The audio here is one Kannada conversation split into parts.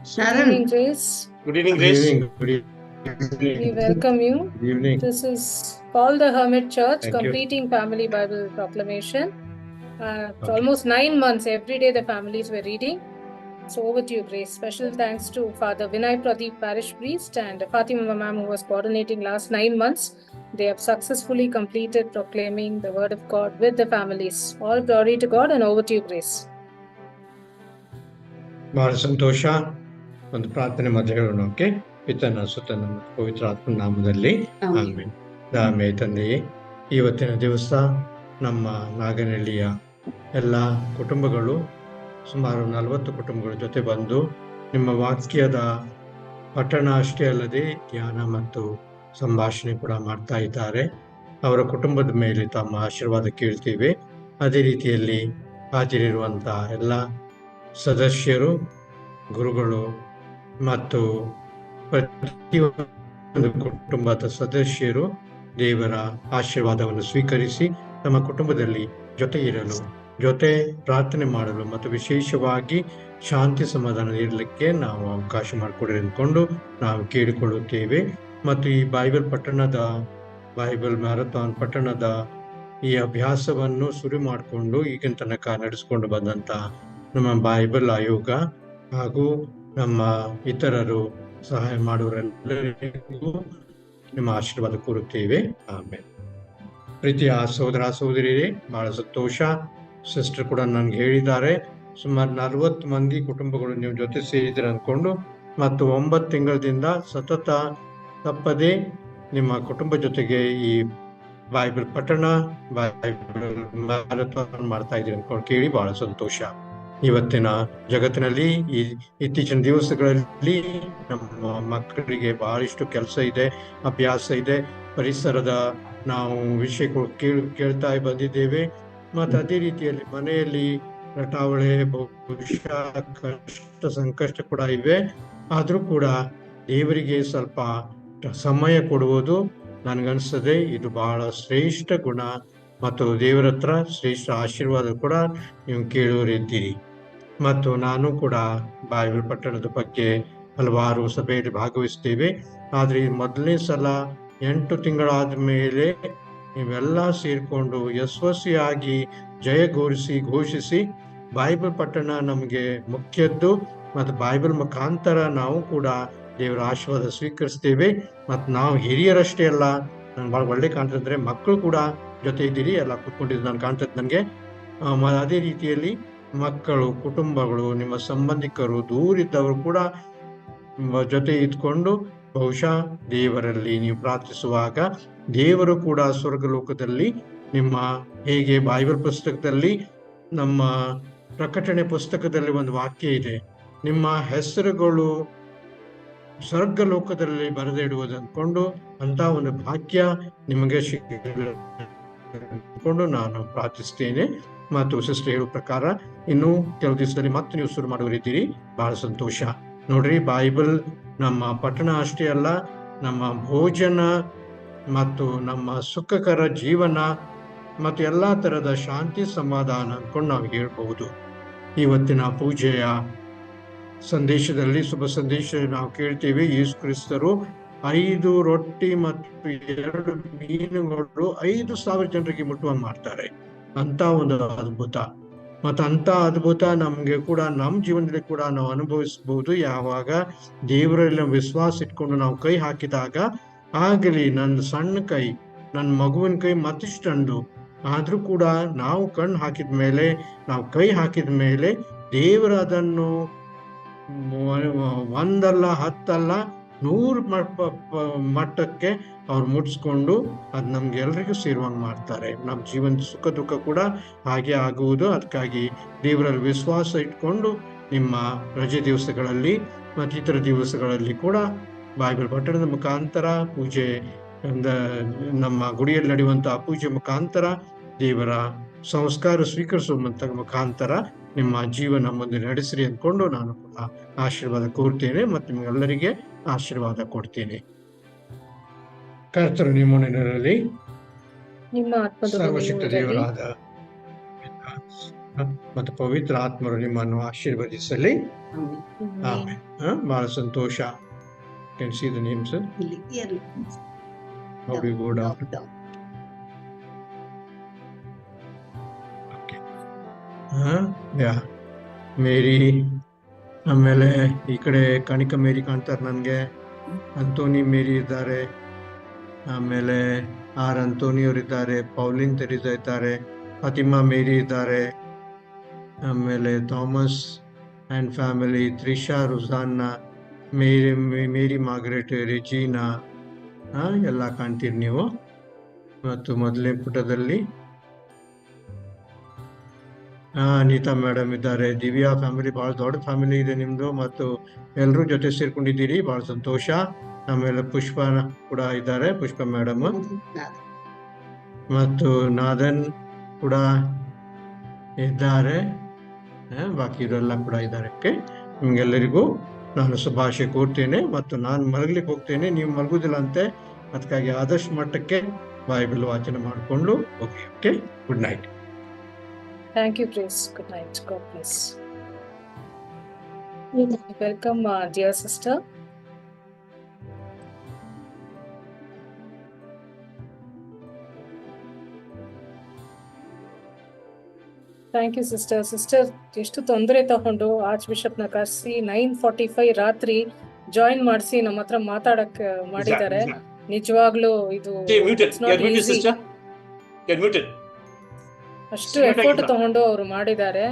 Good evening, Grace. Good evening, Good Grace. evening. Good We evening. welcome you. Good evening. This is Paul the Hermit Church, Thank you. completing Family Bible Proclamation. It's Okay. almost 9 months. Every day the families were reading. So over to you, Grace. Special thanks to Father Vinay Pradeep, Parish Priest, and Fatima Ma'am, who was coordinating last 9 months. They have successfully completed proclaiming the Word of God with the families. All glory to God, and over to you, Grace. ಬಹಳ ಸಂತೋಷ. ಒಂದು ಪ್ರಾರ್ಥನೆ ಮೊದಲು ಹೇಳೋಣ. ಓಕೆ. ಪಿತನ ಸುತನ ಮತ್ತು ಪವಿತ್ರ ಆತ್ಮ ನಾಮದಲ್ಲಿ ಆಮೆನ್. ದಾಮೆ ತಂದೆಯೇ, ಇವತ್ತಿನ ದಿವಸ ನಮ್ಮ ನಾಗನಹಳ್ಳಿಯ ಎಲ್ಲ ಕುಟುಂಬಗಳು, ಸುಮಾರು 40 ಕುಟುಂಬಗಳ ಜೊತೆ ಬಂದು ನಿಮ್ಮ ವಾಕ್ಯದ ಪಠಣ ಅಷ್ಟೇ ಅಲ್ಲದೆ ಧ್ಯಾನ ಮತ್ತು ಸಂಭಾಷಣೆ ಕೂಡ ಮಾಡ್ತಾ ಇದ್ದಾರೆ. ಅವರ ಕುಟುಂಬದ ಮೇಲೆ ತಮ್ಮ ಆಶೀರ್ವಾದ ಕೇಳ್ತೀವಿ. ಅದೇ ರೀತಿಯಲ್ಲಿ ಹಾಜರಿರುವಂತಹ ಎಲ್ಲ ಸದಸ್ಯರು, ಗುರುಗಳು ಮತ್ತು ಪ್ರತಿಯೊಂದು ಕುಟುಂಬದ ಸದಸ್ಯರು ದೇವರ ಆಶೀರ್ವಾದವನ್ನು ಸ್ವೀಕರಿಸಿ ತಮ್ಮ ಕುಟುಂಬದಲ್ಲಿ ಜೊತೆ ಇರಲು, ಜೊತೆ ಪ್ರಾರ್ಥನೆ ಮಾಡಲು ಮತ್ತು ವಿಶೇಷವಾಗಿ ಶಾಂತಿ ಸಮಾಧಾನ ಇರಲಿಕ್ಕೆ ನಾವು ಅವಕಾಶ ಮಾಡಿಕೊಡಿ ಅಂದ್ಕೊಂಡು ನಾವು ಕೇಳಿಕೊಳ್ಳುತ್ತೇವೆ. ಮತ್ತು ಈ ಬೈಬಲ್ ಮ್ಯಾರಥಾನ್ ಪಟ್ಟಣದ ಈ ಅಭ್ಯಾಸವನ್ನು ಶುರು ಮಾಡಿಕೊಂಡು ಈಗಿನ ತನಕ ನಡೆಸ್ಕೊಂಡು ಬಂದಂತ ನಮ್ಮ ಬೈಬಲ್ ಆಯೋಗ ಹಾಗೂ ನಮ್ಮ ಇತರರು ಸಹಾಯ ಮಾಡುವರೆಲ್ಲರಿಗೂ ನಿಮ್ಮ ಆಶೀರ್ವಾದ ಕೋರುತ್ತೇವೆ. ಆಮೇಲೆ ಪ್ರೀತಿಯ ಸಹೋದರ ಸಹೋದರಿಯರೇ, ಬಹಳ ಸಂತೋಷ. ಸಿಸ್ಟರ್ ಕೂಡ ನನ್ಗೆ ಹೇಳಿದ್ದಾರೆ, ಸುಮಾರು 40 ಮಂದಿ ಕುಟುಂಬಗಳು ನೀವು ಜೊತೆ ಸೇರಿದ್ರೆ ಅನ್ಕೊಂಡು, ಮತ್ತು 9 ತಿಂಗಳಿಂದ ಸತತ ತಪ್ಪದೆ ನಿಮ್ಮ ಕುಟುಂಬ ಜೊತೆಗೆ ಈ ಬೈಬಲ್ ಪಠಣ, ಬೈಬಲ್ ಮ್ಯಾರಥಾನ್ ಮಾಡ್ತಾ ಇದ್ದೀರಿ ಅನ್ಕೊಂಡು ಕೇಳಿ ಬಹಳ ಸಂತೋಷ. ಇವತ್ತಿನ ಜಗತ್ತಿನಲ್ಲಿ ಈ ಇತ್ತೀಚಿನ ದಿವಸಗಳಲ್ಲಿ ನಮ್ಮ ಮಕ್ಕಳಿಗೆ ಬಹಳಷ್ಟು ಕೆಲಸ ಇದೆ, ಅಭ್ಯಾಸ ಇದೆ, ಪರಿಸರದ ನಾವು ವಿಷಯಗಳು ಕೇಳ್ತಾ ಬಂದಿದ್ದೇವೆ. ಮತ್ತು ಅದೇ ರೀತಿಯಲ್ಲಿ ಮನೆಯಲ್ಲಿ ರಟಾವಳೆ, ಬಹುಶಃ ಕಷ್ಟ ಸಂಕಷ್ಟ ಕೂಡ ಇವೆ. ಆದರೂ ಕೂಡ ದೇವರಿಗೆ ಸ್ವಲ್ಪ ಸಮಯ ಕೊಡುವುದು ನನಗನ್ಸ್ತದೆ ಇದು ಬಹಳ ಶ್ರೇಷ್ಠ ಗುಣ ಮತ್ತು ದೇವರ ಹತ್ರ ಶ್ರೇಷ್ಠ ಆಶೀರ್ವಾದ ಕೂಡ ನೀವು ಕೇಳುವರಿದ್ದೀರಿ. ಮತ್ತು ನಾನು ಕೂಡ ಬೈಬಲ್ ಪಟ್ಟಣದ ಬಗ್ಗೆ ಹಲವಾರು ಸಭೆಯಲ್ಲಿ ಭಾಗವಹಿಸ್ತೇವೆ. ಆದರೆ ಮೊದಲನೇ ಸಲ 8 ತಿಂಗಳಾದ ಮೇಲೆ ನೀವೆಲ್ಲ ಸೇರಿಕೊಂಡು ಯಶಸ್ವಿಯಾಗಿ ಘೋಷಿಸಿ ಬೈಬಲ್ ಪಟ್ಟಣ ನಮಗೆ ಮುಖ್ಯದ್ದು ಮತ್ತು ಬೈಬಲ್ ಮುಖಾಂತರ ನಾವು ಕೂಡ ದೇವರ ಆಶೀರ್ವಾದ ಸ್ವೀಕರಿಸ್ತೇವೆ. ಮತ್ತು ನಾವು ಹಿರಿಯರಷ್ಟೇ ಅಲ್ಲ, ನಂಗೆ ಭಾಳ ಒಳ್ಳೆ ಕಾಣ್ತಂದ್ರೆ ಮಕ್ಕಳು ಕೂಡ ಜೊತೆ ಇದ್ದೀರಿ, ಎಲ್ಲ ಕೂತ್ಕೊಂಡಿದ್ದು ನಾನು ಕಾಣ್ತದೆ ನನಗೆ. ಅದೇ ರೀತಿಯಲ್ಲಿ ಮಕ್ಕಳು, ಕುಟುಂಬಗಳು, ನಿಮ್ಮ ಸಂಬಂಧಿಕರು, ದೂರಿದ್ದವರು ಕೂಡ ಜೊತೆ ಇದ್ಕೊಂಡು ಬಹುಶಃ ದೇವರಲ್ಲಿ ನೀವು ಪ್ರಾರ್ಥಿಸುವಾಗ ದೇವರು ಕೂಡ ಸ್ವರ್ಗಲೋಕದಲ್ಲಿ ನಿಮ್ಮ ಹೇಗೆ ಬೈಬಲ್ ಪುಸ್ತಕದಲ್ಲಿ, ನಮ್ಮ ಪ್ರಕಟಣೆ ಪುಸ್ತಕದಲ್ಲಿ ಒಂದು ವಾಕ್ಯ ಇದೆ, ನಿಮ್ಮ ಹೆಸರುಗಳು ಸ್ವರ್ಗಲೋಕದಲ್ಲಿ ಬರೆದಿಡುವುದು ಅಂದ್ಕೊಂಡು ಅಂತ ಒಂದು ಭಾಗ್ಯ ನಿಮಗೆ ಸಿಕ್ಕಿಕೊಂಡು ನಾನು ಪ್ರಾರ್ಥಿಸ್ತೇನೆ. ಮತ್ತು ಸಿಸ್ಟರ್ ಹೇಳುವ ಪ್ರಕಾರ ಇನ್ನು ಕೆಲವು ದಿವಸದಲ್ಲಿ ಮತ್ತೆ ನೀವು ಶುರು ಮಾಡುವರಿದ್ದೀರಿ, ಬಹಳ ಸಂತೋಷ. ನೋಡ್ರಿ, ಬೈಬಲ್ ನಮ್ಮ ಪಠಣ ಅಷ್ಟೇ ಅಲ್ಲ, ನಮ್ಮ ಭೋಜನ ಮತ್ತು ನಮ್ಮ ಸುಖಕರ ಜೀವನ ಮತ್ತು ಎಲ್ಲಾ ತರದ ಶಾಂತಿ ಸಮಾಧಾನ ಅನ್ಕೊಂಡು ನಾವು ಹೇಳ್ಬಹುದು. ಇವತ್ತಿನ ಪೂಜೆಯ ಸಂದೇಶದಲ್ಲಿ, ಶುಭ ಸಂದೇಶ ನಾವು ಕೇಳ್ತೇವೆ, ಯೇಸು ಕ್ರಿಸ್ತರು 5 ರೊಟ್ಟಿ ಮತ್ತು 2 ಮೀನುಗಳು 5,000 ಜನರಿಗೆ ಮುಟ್ಟುವಂಗೆ ಮಾಡ್ತಾರೆ. ಅಂತ ಒಂದು ಅದ್ಭುತ. ಮತ್ತು ಅಂತ ಅದ್ಭುತ ನಮ್ಗೆ ಕೂಡ ನಮ್ಮ ಜೀವನದಲ್ಲಿ ಕೂಡ ನಾವು ಅನುಭವಿಸಬಹುದು. ಯಾವಾಗ ದೇವರಲ್ಲಿ ವಿಶ್ವಾಸ ಇಟ್ಕೊಂಡು ನಾವು ಕೈ ಹಾಕಿದಾಗ, ಆಗಲಿ ನನ್ನ ಸಣ್ಣ ಕೈ, ನನ್ನ ಮಗುವಿನ ಕೈ ಮತ್ತಿಷ್ಟಂಡು, ಆದ್ರೂ ಕೂಡ ನಾವು ಕಣ್ಣು ಹಾಕಿದ ಮೇಲೆ, ನಾವು ಕೈ ಹಾಕಿದ ಮೇಲೆ ದೇವರು ಅದನ್ನು 1 ಅಲ್ಲ 10 ಅಲ್ಲ 100 ಮಟ್ಟಕ್ಕೆ ಅವ್ರು ಮುಟ್ಸ್ಕೊಂಡು ಅದು ನಮ್ಗೆ ಎಲ್ರಿಗೂ ಸೇರುವಂಗೆ ಮಾಡ್ತಾರೆ. ನಮ್ಮ ಜೀವನದ ಸುಖ ದುಃಖ ಕೂಡ ಹಾಗೆ ಆಗುವುದು. ಅದಕ್ಕಾಗಿ ದೇವರಲ್ಲಿ ವಿಶ್ವಾಸ ಇಟ್ಕೊಂಡು ನಿಮ್ಮ ರಜೆ ದಿವಸಗಳಲ್ಲಿ ಮತ್ತು ಇತರ ದಿವಸಗಳಲ್ಲಿ ಕೂಡ ಬೈಬಲ್ ಪಠಣದ ಮುಖಾಂತರ, ಪೂಜೆ, ನಮ್ಮ ಗುಡಿಯಲ್ಲಿ ನಡೆಯುವಂತಹ ಪೂಜೆ ಮುಖಾಂತರ ದೇವರ ಸಂಸ್ಕಾರ ಸ್ವೀಕರಿಸುವಂತ ಮುಖಾಂತರ ನಿಮ್ಮ ಜೀವನ ಮುಂದೆ ನಡೆಸಿರಿ ಅಂದ್ಕೊಂಡು ನಾನು ಕೂಡ ಆಶೀರ್ವಾದ ಕೋರ್ತೇನೆ ಮತ್ತು ನಿಮ್ಗೆಲ್ಲರಿಗೆ ಆಶೀರ್ವಾದ ಕೊಡ್ತೇನೆ. ಕರ್ತರು ನಿಮ್ಮನೆಯಲ್ಲಿ ನಿಮ್ಮ ಆತ್ಮದ ಸರ್ವಶಕ್ತ ದೇವರಾದ ಮತ್ತು ಪವಿತ್ರ ಆತ್ಮರು ನಿಮ್ಮನ್ನು ಆಶೀರ್ವದಿಸಲಿ. ಆಮೇಲೆ ಬಹಳ ಸಂತೋಷ. Can see the names. ಇಲ್ಲಿ ಎರಡು How do you go down? down. ಯಾ ಮೇರಿ, ಆಮೇಲೆ ಈ ಕಡೆ ಕಣಿಕ ಮೇರಿ ಕಾಣ್ತಾರೆ ನನಗೆ. ಅಂತೋನಿ ಮೇರಿ ಇದ್ದಾರೆ, ಆಮೇಲೆ ಆರ್ ಅಂತೋನಿ ಅವರಿದ್ದಾರೆ, ಪೌಲಿನ್ ತೆರಿಸಾ ಇದ್ದಾರೆ, ಫಾತಿಮಾ ಮೇರಿ ಇದ್ದಾರೆ, ಆಮೇಲೆ ಥಾಮಸ್ ಆ್ಯಂಡ್ ಫ್ಯಾಮಿಲಿ, ತ್ರಿಷಾ, ರುಜಾನ್ನ, ಮೇರಿ ಮಾರ್ಗರೆಟ್, ರೆಜೀನಾ ಎಲ್ಲ ಕಾಣ್ತೀರಿ ನೀವು. ಮತ್ತು ಮೊದಲನೇ ಪುಟದಲ್ಲಿ ಅನಿತಾ ಮೇಡಮ್ ಇದ್ದಾರೆ. ದಿವ್ಯಾ ಫ್ಯಾಮಿಲಿ, ಬಹಳ ದೊಡ್ಡ ಫ್ಯಾಮಿಲಿ ಇದೆ ನಿಮ್ದು, ಮತ್ತು ಎಲ್ಲರೂ ಜೊತೆ ಸೇರ್ಕೊಂಡಿದ್ದೀರಿ, ಬಹಳ ಸಂತೋಷ. ಆಮೇಲೆ ಪುಷ್ಪ ಕೂಡ ಇದ್ದಾರೆ, ಪುಷ್ಪ ಮೇಡಮ್, ಮತ್ತು ನಾದನ್ ಕೂಡ ಇದ್ದಾರೆ, ಬಾಕಿ ಇವರೆಲ್ಲ ಕೂಡ ಇದ್ದಾರೆ. ನಿಮ್ಗೆಲ್ಲರಿಗೂ ನಾನು ಶುಭಾಶಯ ಕೋರ್ತೇನೆ. ಮತ್ತು ನಾನು ಮಲಗ್ಲಿಕ್ಕೆ ಹೋಗ್ತೇನೆ, ನೀವು ಮಲಗುದಿಲ್ಲ ಅಂತೆ, ಅದಕ್ಕಾಗಿ ಆದಷ್ಟು ಮಟ್ಟಕ್ಕೆ ಬೈಬಲ್ ವಾಚನ ಮಾಡಿಕೊಂಡು ಹೋಗಿ. Okay, good night. Thank you, Grace. Good night. God bless. Welcome, dear sister. Thank you sister. Sister ಎಷ್ಟು ತೊಂದರೆ ತಗೊಂಡು ಆರ್ಚ್ ಬಿಷಪ್ ನ ಕರೆಸಿ 9:45 ರಾತ್ರಿ ಜಾಯಿನ್ ಮಾಡಿಸಿ ನಮ್ಮ ಹತ್ರ ಮಾತಾಡಕ್ ಮಾಡಿದ್ದಾರೆ. ನಿಜವಾಗ್ಲೂ ಇದು it's not easy. ಅಷ್ಟು ಎಫರ್ಟ್ ತಗೊಂಡು ಅವರು ಮಾಡಿದ್ದಾರೆ.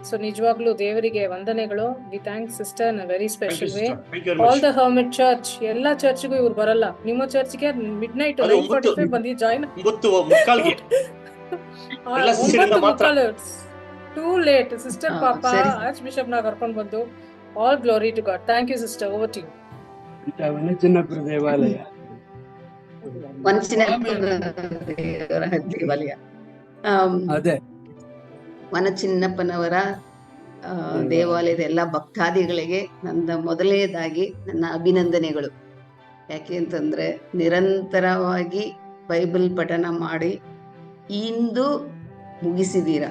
ಸೊ ನಿಜವಾಗ್ಲೂ ದೇವರಿಗೆ ವಂದನೆಗಳು. We thank sister in a very special way. All the hermit church, ಎಲ್ಲಾ ಚರ್ಚ್ಗೂ ಇವ್ರು ಬರಲ್ಲ. ನಿಮ್ಮ ಚರ್ಚ್ಗೆ ಮಿಡ್ ನೈಟ್ 9:45 ಬಂದು ಜಾಯಿನ್ ಟೂ ಲೇಟ್. ಸಿಸ್ಟರ್ ಪಾಪ ಆರ್ಚ್ ಬಿಷಪ್ ನ ಕರ್ಕೊಂಡು ಬಂದು. All glory to God. Thank you sister. Over to you. Vanachinnapura ದೇವಾಲಯ, ದೇವಾಲಯ ಅದೇ ವನಚಿನ್ನಪ್ಪನವರ ದೇವಾಲಯದ ಎಲ್ಲ ಭಕ್ತಾದಿಗಳಿಗೆ ನನ್ನ ಮೊದಲನೇದಾಗಿ ನನ್ನ ಅಭಿನಂದನೆಗಳು. ಯಾಕೆ ಅಂತಂದ್ರೆ ನಿರಂತರವಾಗಿ ಬೈಬಲ್ ಪಠನ ಮಾಡಿ ಇಂದು ಮುಗಿಸಿದೀರ.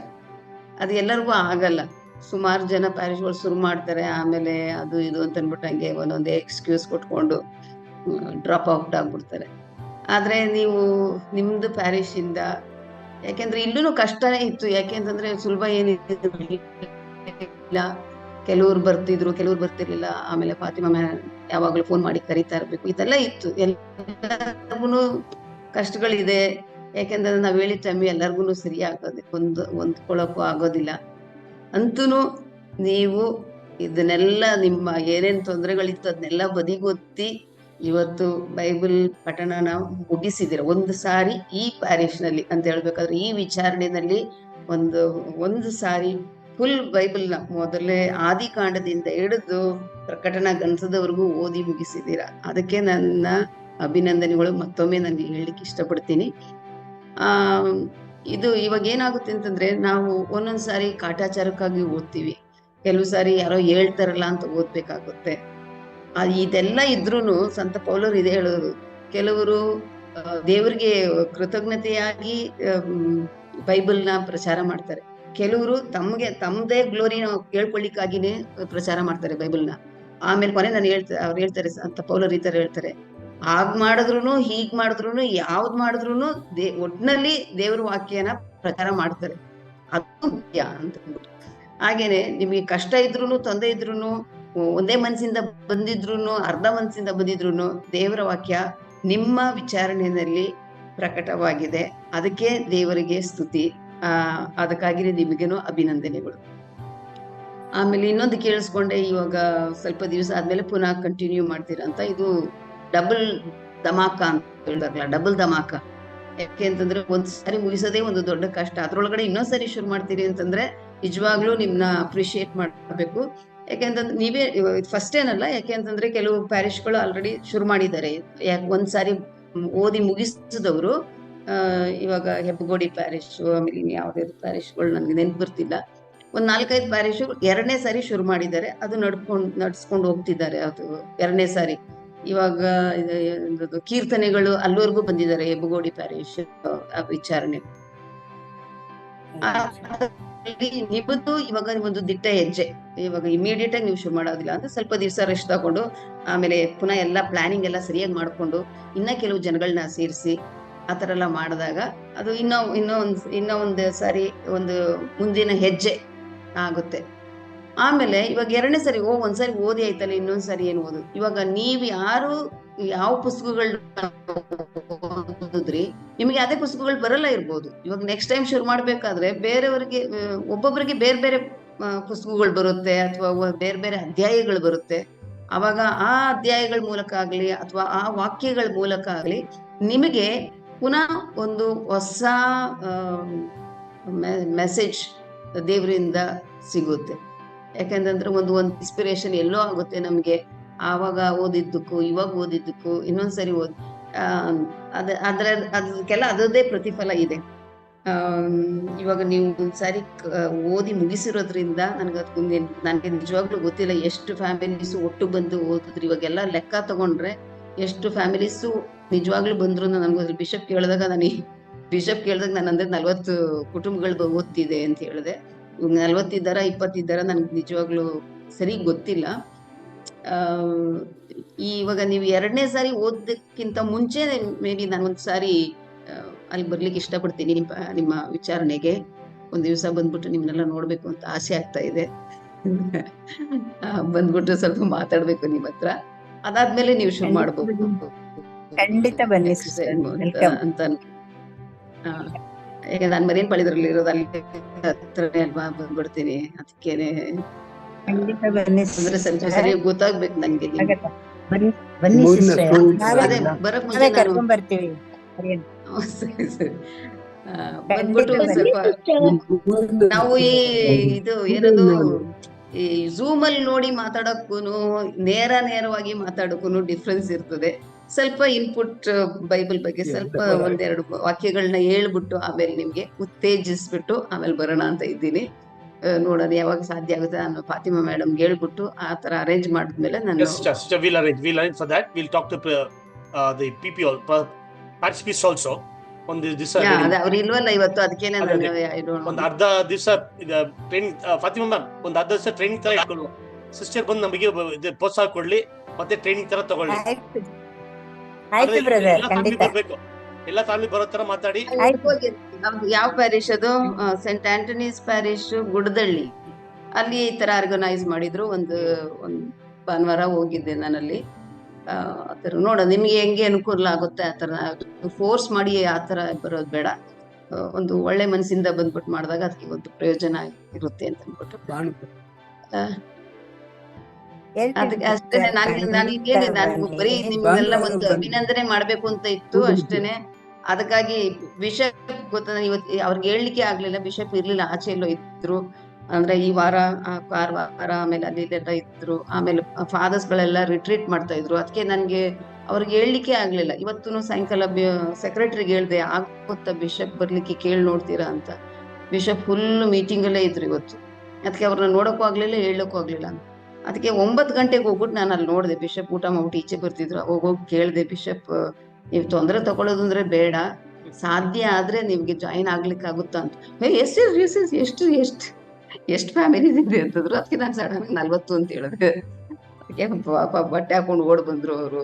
ಅದು ಎಲ್ಲರಿಗೂ ಆಗಲ್ಲ. ಸುಮಾರು ಜನ ಪ್ಯಾರಿಶ್ಗಳು ಶುರು ಮಾಡ್ತಾರೆ, ಆಮೇಲೆ ಅದು ಇದು ಅಂತ ಅಂದ್ಬಿಟ್ಟು ಹಂಗೆ ಒಂದೊಂದೇ ಎಕ್ಸ್ಕ್ಯೂಸ್ ಕೊಟ್ಕೊಂಡು ಡ್ರಾಪ್ ಔಟ್ ಆಗ್ಬಿಡ್ತಾರೆ. ಆದ್ರೆ ನೀವು ನಿಮ್ದು ಪ್ಯಾರಿಶ್ ಇಂದ, ಯಾಕೆಂದ್ರೆ ಇಲ್ಲೂ ಕಷ್ಟನೇ ಇತ್ತು. ಯಾಕೆಂತಂದ್ರೆ ಸುಲಭ ಏನಿಲ್ಲ. ಕೆಲವ್ರು ಬರ್ತಿದ್ರು, ಕೆಲವ್ರು ಬರ್ತಿರ್ಲಿಲ್ಲ. ಆಮೇಲೆ ಫಾತಿಮಾ ಯಾವಾಗ್ಲೂ ಫೋನ್ ಮಾಡಿ ಕರೀತಾ ಇರ್ಬೇಕು, ಇದೆಲ್ಲ ಇತ್ತು. ಎಲ್ಲರಿಗೂ ಕಷ್ಟಗಳಿದೆ. ಯಾಕೆಂದ್ರೆ ನಾವ್ ಹೇಳಿದ ಟೈಮ್ ಎಲ್ಲರಿಗೂ ಸರಿ ಆಗೋದು ಹೊಂದ್ಕೊಳಕ್ಕೂ ಆಗೋದಿಲ್ಲ. ಅಂತೂ ನೀವು ಇದನ್ನೆಲ್ಲ ನಿಮ್ಮ ಏನೇನ್ ತೊಂದರೆಗಳಿತ್ತು ಅದನ್ನೆಲ್ಲ ಬದಿಗೊತ್ತಿ ಇವತ್ತು ಬೈಬಲ್ ಪಠಣನ ಮುಗಿಸಿದಿರ. ಒಂದು ಸಾರಿ ಈ ಪ್ಯಾರಿಶ್ ನಲ್ಲಿ ಅಂತ ಹೇಳ್ಬೇಕಾದ್ರೆ, ಈ ವಿಚಾರಣೆಯಲ್ಲಿ ಒಂದು ಸಾರಿ ಫುಲ್ ಬೈಬಲ್ನ ಮೊದಲೇ ಆದಿಕಾಂಡದಿಂದ ಹಿಡಿದು ಪ್ರಕಟಣಾ ಗ್ರಂಥದವರೆಗೂ ಓದಿ ಮುಗಿಸಿದ್ದೀರ. ಅದಕ್ಕೆ ನನ್ನ ಅಭಿನಂದನೆಗಳು ಮತ್ತೊಮ್ಮೆ ನಾನು ಹೇಳಲಿಕ್ಕೆ ಇಷ್ಟಪಡ್ತೀನಿ. ಇದು ಇವಾಗ ಏನಾಗುತ್ತೆ ಅಂತಂದ್ರೆ, ನಾವು ಒಂದೊಂದ್ ಸಾರಿ ಕಾಟಾಚಾರಕ್ಕಾಗಿ ಓದ್ತೀವಿ, ಕೆಲವು ಸಾರಿ ಯಾರೋ ಹೇಳ್ತಾರಲ್ಲ ಅಂತ ಓದ್ಬೇಕಾಗುತ್ತೆ. ಇದೆಲ್ಲ ಇದ್ರೂನು ಸಂತ ಪೌಲರು ಇದೇ ಹೇಳೋರು, ಕೆಲವರು ದೇವರಿಗೆ ಕೃತಜ್ಞತೆಯಾಗಿ ಬೈಬಲ್ನ ಪ್ರಚಾರ ಮಾಡ್ತಾರೆ, ಕೆಲವರು ತಮ್ಮದೇ ಗ್ಲೋರಿನ ಕೇಳ್ಕೊಳ್ಳಿಕ್ಕಾಗಿನೇ ಪ್ರಚಾರ ಮಾಡ್ತಾರೆ ಬೈಬಲ್ನ. ಆಮೇಲೆ ಕೊನೆ ಅವ್ರು ಹೇಳ್ತಾರೆ, ಸಂತ ಪೌಲರು ಈ ತರ ಹೇಳ್ತಾರೆ, ಹಾಗ್ ಮಾಡಿದ್ರು ಹೀಗ್ ಮಾಡಿದ್ರು ಯಾವ್ದ್ ಮಾಡಿದ್ರು ಒಟ್ನಲ್ಲಿ ದೇವ್ರ ವಾಕ್ಯನ ಪ್ರಚಾರ ಮಾಡ್ತಾರೆ, ಅದು ಮುಖ್ಯ ಅಂತ. ಹಾಗೇನೆ ನಿಮಗೆ ಕಷ್ಟ ಇದ್ರೂನು ತೊಂದರೆ ಇದ್ರೂನು, ಒಂದೇ ಮನಸ್ಸಿಂದ ಬಂದಿದ್ರು ಅರ್ಧ ಮನಸ್ಸಿಂದ ಬಂದಿದ್ರು ದೇವರ ವಾಕ್ಯ ನಿಮ್ಮ ವಿಚಾರಣೆಯಲ್ಲಿ ಪ್ರಕಟವಾಗಿದೆ. ಅದಕ್ಕೆ ದೇವರಿಗೆ ಸ್ತುತಿ. ಅದಕ್ಕಾಗಿ ನಿಮಗೇನು ಅಭಿನಂದನೆಗಳು. ಆಮೇಲೆ ಇನ್ನೊಂದು ಕೇಳಿಸ್ಕೊಂಡೆ, ಇವಾಗ ಸ್ವಲ್ಪ ದಿವಸ ಆದ್ಮೇಲೆ ಪುನಃ ಕಂಟಿನ್ಯೂ ಮಾಡ್ತೀರಂತ. ಇದು ಡಬಲ್ ಧಮಾಕ ಅಂತ ಹೇಳ್ತಾರಲ್ಲ, ಡಬಲ್ ಧಮಾಕ. ಯಾಕೆ ಅಂತಂದ್ರೆ ಒಂದ್ ಸಾರಿ ಮುಗಿಸೋದೇ ಒಂದು ದೊಡ್ಡ ಕಷ್ಟ, ಅದ್ರೊಳಗಡೆ ಇನ್ನೊಂದ್ಸರಿ ಶುರು ಮಾಡ್ತೀರಿ ಅಂತಂದ್ರೆ ನಿಜವಾಗ್ಲೂ ನಿಮ್ನ ಅಪ್ರಿಶಿಯೇಟ್ ಮಾಡ್ಬೇಕು. ಯಾಕೆಂತಂದ್ರೆ ನೀವೇ ಫಸ್ಟ್ ಏನಲ್ಲ, ಯಾಕೆ ಅಂತಂದ್ರೆ ಕೆಲವು ಪ್ಯಾರಿಶ್ಗಳು ಆಲ್ರೆಡಿ ಶುರು ಮಾಡಿದ್ದಾರೆ. ಒಂದ್ಸಾರಿ ಓದಿ ಮುಗಿಸಿದವರು, ಇವಾಗ ಹೆಬ್ಬಗೋಡಿ ಪ್ಯಾರಿಶ್, ಆಮೇಲೆ ಯಾವ್ದಾದ್ರು ಪ್ಯಾರಿಶ್ಗಳು ನನ್ಗೆ ನೆನ್ಪು ಬರ್ತಿಲ್ಲ, ಒಂದ್ 4-5 ಪ್ಯಾರಿಶ್ ಎರಡನೇ ಸಾರಿ ಶುರು ಮಾಡಿದ್ದಾರೆ. ಅದು ನಡ್ಸ್ಕೊಂಡು ಹೋಗ್ತಿದ್ದಾರೆ. ಅದು ಎರಡನೇ ಸಾರಿ. ಇವಾಗ ಕೀರ್ತನೆಗಳು ಅಲ್ಲಿವರೆಗೂ ಬಂದಿದ್ದಾರೆ ಹೆಬ್ಬಗೋಡಿ ಪ್ಯಾರಿಶ್ ವಿಚಾರಣೆ. ನಿಮ್ಮದು ಇವಾಗ ಒಂದು ದಿಟ್ಟ ಹೆಜ್ಜೆ. ಇವಾಗ ಇಮಿಡಿಯೇಟ್ ಆಗಿ ನೀವು ಶುರು ಮಾಡೋದಿಲ್ಲ ಅಂದ್ರೆ ಸ್ವಲ್ಪ ದಿವಸ ರೆಸ್ಟ್ ತಗೊಂಡು ಆಮೇಲೆ ಪುನಃ ಎಲ್ಲ ಪ್ಲಾನಿಂಗ್ ಎಲ್ಲ ಸರಿಯಾಗಿ ಮಾಡ್ಕೊಂಡು ಇನ್ನ ಕೆಲವು ಜನಗಳನ್ನ ಸೇರಿಸಿ ಆ ತರ ಎಲ್ಲ ಮಾಡಿದಾಗ ಅದು ಇನ್ನೂ ಒಂದು ಸಾರಿ ಒಂದು ಮುಂದಿನ ಹೆಜ್ಜೆ ಆಗುತ್ತೆ. ಆಮೇಲೆ ಇವಾಗ ಎರಡನೇ ಸರಿ ಒಂದ್ಸರಿ ಓದಿ ಆಯ್ತಲ್ಲ, ಇನ್ನೊಂದ್ಸರಿ ಏನ್ ಓದು. ಇವಾಗ ನೀವ್ ಯಾರು ಯಾವ ಪುಸ್ತಕಗಳನ್ನ ಓದಿದ್ರಿ, ನಿಮ್ಗೆ ಅದೇ ಪುಸ್ತಕಗಳು ಬರಲ್ಲ ಇರ್ಬೋದು. ಇವಾಗ ನೆಕ್ಸ್ಟ್ ಟೈಮ್ ಶುರು ಮಾಡ್ಬೇಕಾದ್ರೆ ಬೇರೆಯವರಿಗೆ ಒಬ್ಬೊಬ್ಬರಿಗೆ ಬೇರೆ ಬೇರೆ ಪುಸ್ತಕಗಳು ಬರುತ್ತೆ, ಅಥವಾ ಬೇರೆ ಬೇರೆ ಅಧ್ಯಾಯಗಳು ಬರುತ್ತೆ. ಅವಾಗ ಆ ಅಧ್ಯಾಯಗಳ ಮೂಲಕ ಆಗ್ಲಿ ಅಥವಾ ಆ ವಾಕ್ಯಗಳ ಮೂಲಕ ಆಗ್ಲಿ ನಿಮಗೆ ಪುನಃ ಒಂದು ಹೊಸ ಮೆಸೇಜ್ ದೇವರಿಂದ ಸಿಗುತ್ತೆ. ಯಾಕಂತಂದ್ರೆ ಒಂದು ಇನ್ಸ್ಪಿರೇಷನ್ ಎಲ್ಲೋ ಆಗುತ್ತೆ ನಮ್ಗೆ. ಆವಾಗ ಓದಿದ್ದಕ್ಕೂ ಇವಾಗ ಓದಿದ್ದಕ್ಕೂ ಇನ್ನೊಂದ್ಸರಿ ಅದಕ್ಕೆಲ್ಲ ಅದರದ್ದೇ ಪ್ರತಿಫಲ ಇದೆ. ಇವಾಗ ನೀವು ಒಂದ್ಸಾರಿ ಓದಿ ಮುಗಿಸಿರೋದ್ರಿಂದ ನನಗೆ ನಿಜವಾಗ್ಲೂ ಗೊತ್ತಿಲ್ಲ ಎಷ್ಟು ಫ್ಯಾಮಿಲೀಸ್ ಒಟ್ಟು ಬಂದು ಓದಿದ್ರು. ಇವಾಗೆಲ್ಲ ಲೆಕ್ಕ ತಗೊಂಡ್ರೆ ಎಷ್ಟು ಫ್ಯಾಮಿಲೀಸು ನಿಜವಾಗ್ಲೂ ಬಂದ್ರು. ನನ್ಗೆ ಬಿಷಪ್ ಕೇಳಿದಾಗ ನಾನು ಅಂದ್ರೆ 40 ಕುಟುಂಬಗಳು ಓದ್ತಿದೆ ಅಂತ ಹೇಳಿದೆ. ಇವಾಗ 40 ಇದ್ದಾರ 20 ಇದ್ದಾರ ನನ್ಗೆ ನಿಜವಾಗ್ಲೂ ಸರಿ ಗೊತ್ತಿಲ್ಲ. ಇವಾಗ ನೀವು ಎರಡನೇ ಸಾರಿ ಓದಕ್ಕಿಂತ ಮುಂಚೆ ಮೇ ಬಿ ನಾನು ಒಂದ್ಸಾರಿ ಅಲ್ಲಿ ಬರ್ಲಿಕ್ಕೆ ಇಷ್ಟಪಡ್ತೀನಿ ನಿಮ್ಮ ವಿಚಾರಣೆಗೆ. ಒಂದ್ ದಿವಸ ಬಂದ್ಬಿಟ್ಟು ನಿಮ್ನೆಲ್ಲ ನೋಡ್ಬೇಕು ಅಂತ ಆಸೆ ಆಗ್ತಾ ಇದೆ. ಬಂದ್ಬಿಟ್ಟು ಸ್ವಲ್ಪ ಮಾತಾಡ್ಬೇಕು ನಿಮ್ ಹತ್ರ. ಅದಾದ್ಮೇಲೆ ನೀವು ಶುರು ಮಾಡ್ಬೋದು. ಖಂಡಿತ ಬನ್ನಿ ಅಂತ ಈಗ ನಾನ್ ಮನೇನ್ ಪಳಿದ್ರಲ್ಲಿ ಇರೋದು ಅಲ್ಲಿ ಹತ್ರನೇ ಅಲ್ವಾ, ಬಂದ್ಬಿಡ್ತೀನಿ. ಅದಕ್ಕೇನೆ ಅಂದ್ರೆ ಸ್ವಲ್ಪ ಸರಿ ಗೊತ್ತಾಗ್ಬೇಕು ನನ್ಗೆ. ಬನ್ನಿ ಅದೇ ಬರಕ್ ಮುಂಚೆ ಕರ್ಕೊಂಡ್ ಬರ್ತೀವಿ. ಬಂದ್ಬಿಟ್ಟು ಸ್ವಲ್ಪ ನಾವು ಇದು ಏನದು ಈ ಝೂಮ್ ಅಲ್ಲಿ ನೋಡಿ ಮಾತಾಡೋಕ್ಕೂನು ನೇರವಾಗಿ ಮಾತಾಡೋಕ್ಕೂನು ಡಿಫ್ರೆನ್ಸ್ ಇರ್ತದೆ. ಸ್ವಲ್ಪ ಇನ್ಪುಟ್ ಬೈಬಲ್ ಬಗ್ಗೆ ಸ್ವಲ್ಪ ಒಂದೆರಡು ವಾಕ್ಯಗಳನ್ನ ಹೇಳ್ಬಿಟ್ಟು ಆಮೇಲೆ ನಿಮ್ಗೆ ಉತ್ತೇಜಿಸ್ಬಿಟ್ಟು ಆಮೇಲೆ ಬರೋಣ ಅಂತ ಇದ್ದೀನಿ. ನೋಡೋಣ ಯಾವಾಗ ಸಾಧ್ಯ ಆಗುತ್ತೆ. ನಾನು ಫಾತಿಮಾ ಮೇಡಮ್ ಹೇಳ್ಬಿಟ್ಟು ಆ ತರ ಅರೇಂಜ್ ಮಾಡಿದ್ಮೇಲೆ ನಾನು ಅವ್ರು ಇಲ್ವಲ್ಲ ಇವತ್ತು, ಅದಕ್ಕೇನೆ ಒಂದು ಅರ್ಧ ದಿವಸ ಫಾತಿಮಾ ಮ್ಯಾಮ್ ಒಂದು ಅರ್ಧ ದಿವಸ ಟ್ರೈನಿಂಗ್ ತರ ಇಟ್ಕೊಳ್ಳುವ. ಸಿಸ್ಟರ್ ಬಂದು ನಮಗೆ ಪ್ರೋತ್ಸಾಹ ಕೊಡ್ಲಿ, ಮತ್ತೆ ಟ್ರೈನಿಂಗ್ ತರ ತಗೊಳ್ಳಿ. ಎಲ್ಲ ಫ್ಯಾಮಿಲಿ ಬರೋ ತರ ಮಾತಾಡಿ. ಯಾವ ಪ್ಯಾರಿಶ್ ಅದು? Saint Anthony's parish Gudadalli. ಅಲ್ಲಿ ಈ ತರ ಆರ್ಗನೈಸ್ ಮಾಡಿದ್ರು. ಒಂದು ಭಾನುವಾರ ಹೋಗಿದ್ದೆ ನಾನಲ್ಲಿ. ಆತರ ನೋಡ ನಿಮ್ಗೆ ಹೆಂಗೆ ಅನುಕೂಲ ಆಗುತ್ತೆ ಆತರ ಫೋರ್ಸ್ ಮಾಡಿ ಆತರ ಬರೋದು ಬೇಡ. ಒಂದು ಒಳ್ಳೆ ಮನಸ್ಸಿಂದ ಬಂದ್ಬಿಟ್ಟು ಮಾಡಿದಾಗ ಅದಕ್ಕೆ ಒಂದು ಪ್ರಯೋಜನ ಇರುತ್ತೆ ಅಂತ ಅಂದ್ಬಿಟ್ಟು ಅದಕ್ಕೆ ಅಷ್ಟೇನೆ. ನಾನು ಬರೀ ನಿಮ್ಗೆಲ್ಲ ಒಂದು ಅಭಿನಂದನೆ ಮಾಡ್ಬೇಕು ಅಂತ ಇತ್ತು ಅಷ್ಟೇನೆ. ಅದಕ್ಕಾಗಿ ಬಿಷಪ್ ಗೊತ್ತ ಇವತ್ತು ಅವ್ರಿಗೆ ಹೇಳ್ಲಿಕ್ಕೆ ಆಗ್ಲಿಲ್ಲ. ಬಿಷಪ್ ಇರ್ಲಿಲ್ಲ, ಆಚೆ ಎಲ್ಲೋ ಇದ್ರು. ಅಂದ್ರೆ ಈ ವಾರ ವಾರ ಆಮೇಲೆ ಅಲ್ಲಿ ಇದ್ರು. ಆಮೇಲೆ ಫಾದರ್ಸ್ ಗಳೆಲ್ಲ ರಿಟ್ರೀಟ್ ಮಾಡ್ತಾ ಇದ್ರು. ಅದಕ್ಕೆ ನನ್ಗೆ ಅವ್ರಿಗೆ ಹೇಳ್ಲಿಕ್ಕೆ ಆಗ್ಲಿಲ್ಲ. ಇವತ್ತು ಸಾಯಂಕಾಲ ಸೆಕ್ರೆಟರಿಗೆ ಹೇಳ್ದೆ, ಆಗುತ್ತಾ ಬಿಷಪ್ ಬರ್ಲಿಕ್ಕೆ ಕೇಳಿ ನೋಡ್ತೀರಾ ಅಂತ. ಬಿಷಪ್ ಫುಲ್ ಮೀಟಿಂಗ್ ಅಲ್ಲೇ ಇದ್ರು ಇವತ್ತು. ಅದಕ್ಕೆ ಅವ್ರನ್ನ ನೋಡಕ್ಕೂ ಆಗ್ಲಿಲ್ಲ, ಹೇಳಕ್ಕೂ ಆಗ್ಲಿಲ್ಲ. ಅದಕ್ಕೆ 9 ಗಂಟೆಗೆ ಹೋಗ್ಬಿಟ್ಟು ನಾನು ಅಲ್ಲಿ ನೋಡಿದೆ. ಬಿಷಪ್ ಊಟ ಮಾಡ್ಬಿಟ್ಟು ಈಚೆ ಬರ್ತಿದ್ರು. ಹೋಗಿ ಕೇಳಿದೆ, ಬಿಷಪ್ ನೀವು ತೊಂದರೆ ತಗೊಳ್ಳೋದು ಅಂದ್ರೆ ಬೇಡ, ಸಾಧ್ಯ ಆದ್ರೆ ನಿಮ್ಗೆ ಜಾಯಿನ್ ಆಗ್ಲಿಕ್ಕೆ ಆಗುತ್ತಾ ಅಂತ. ಎಷ್ಟು ಫ್ಯಾಮಿಲೀಸ್ ಇದೆ ಅಂತಂದ್ರು. ಅದಕ್ಕೆ ನಾನು ಸಡನ್ 40 ಅಂತ ಹೇಳಿದೆ. ಅದಕ್ಕೆ ಪಾಪ ಬಟ್ಟೆ ಹಾಕೊಂಡು ಓಡ್ ಬಂದ್ರು ಅವರು.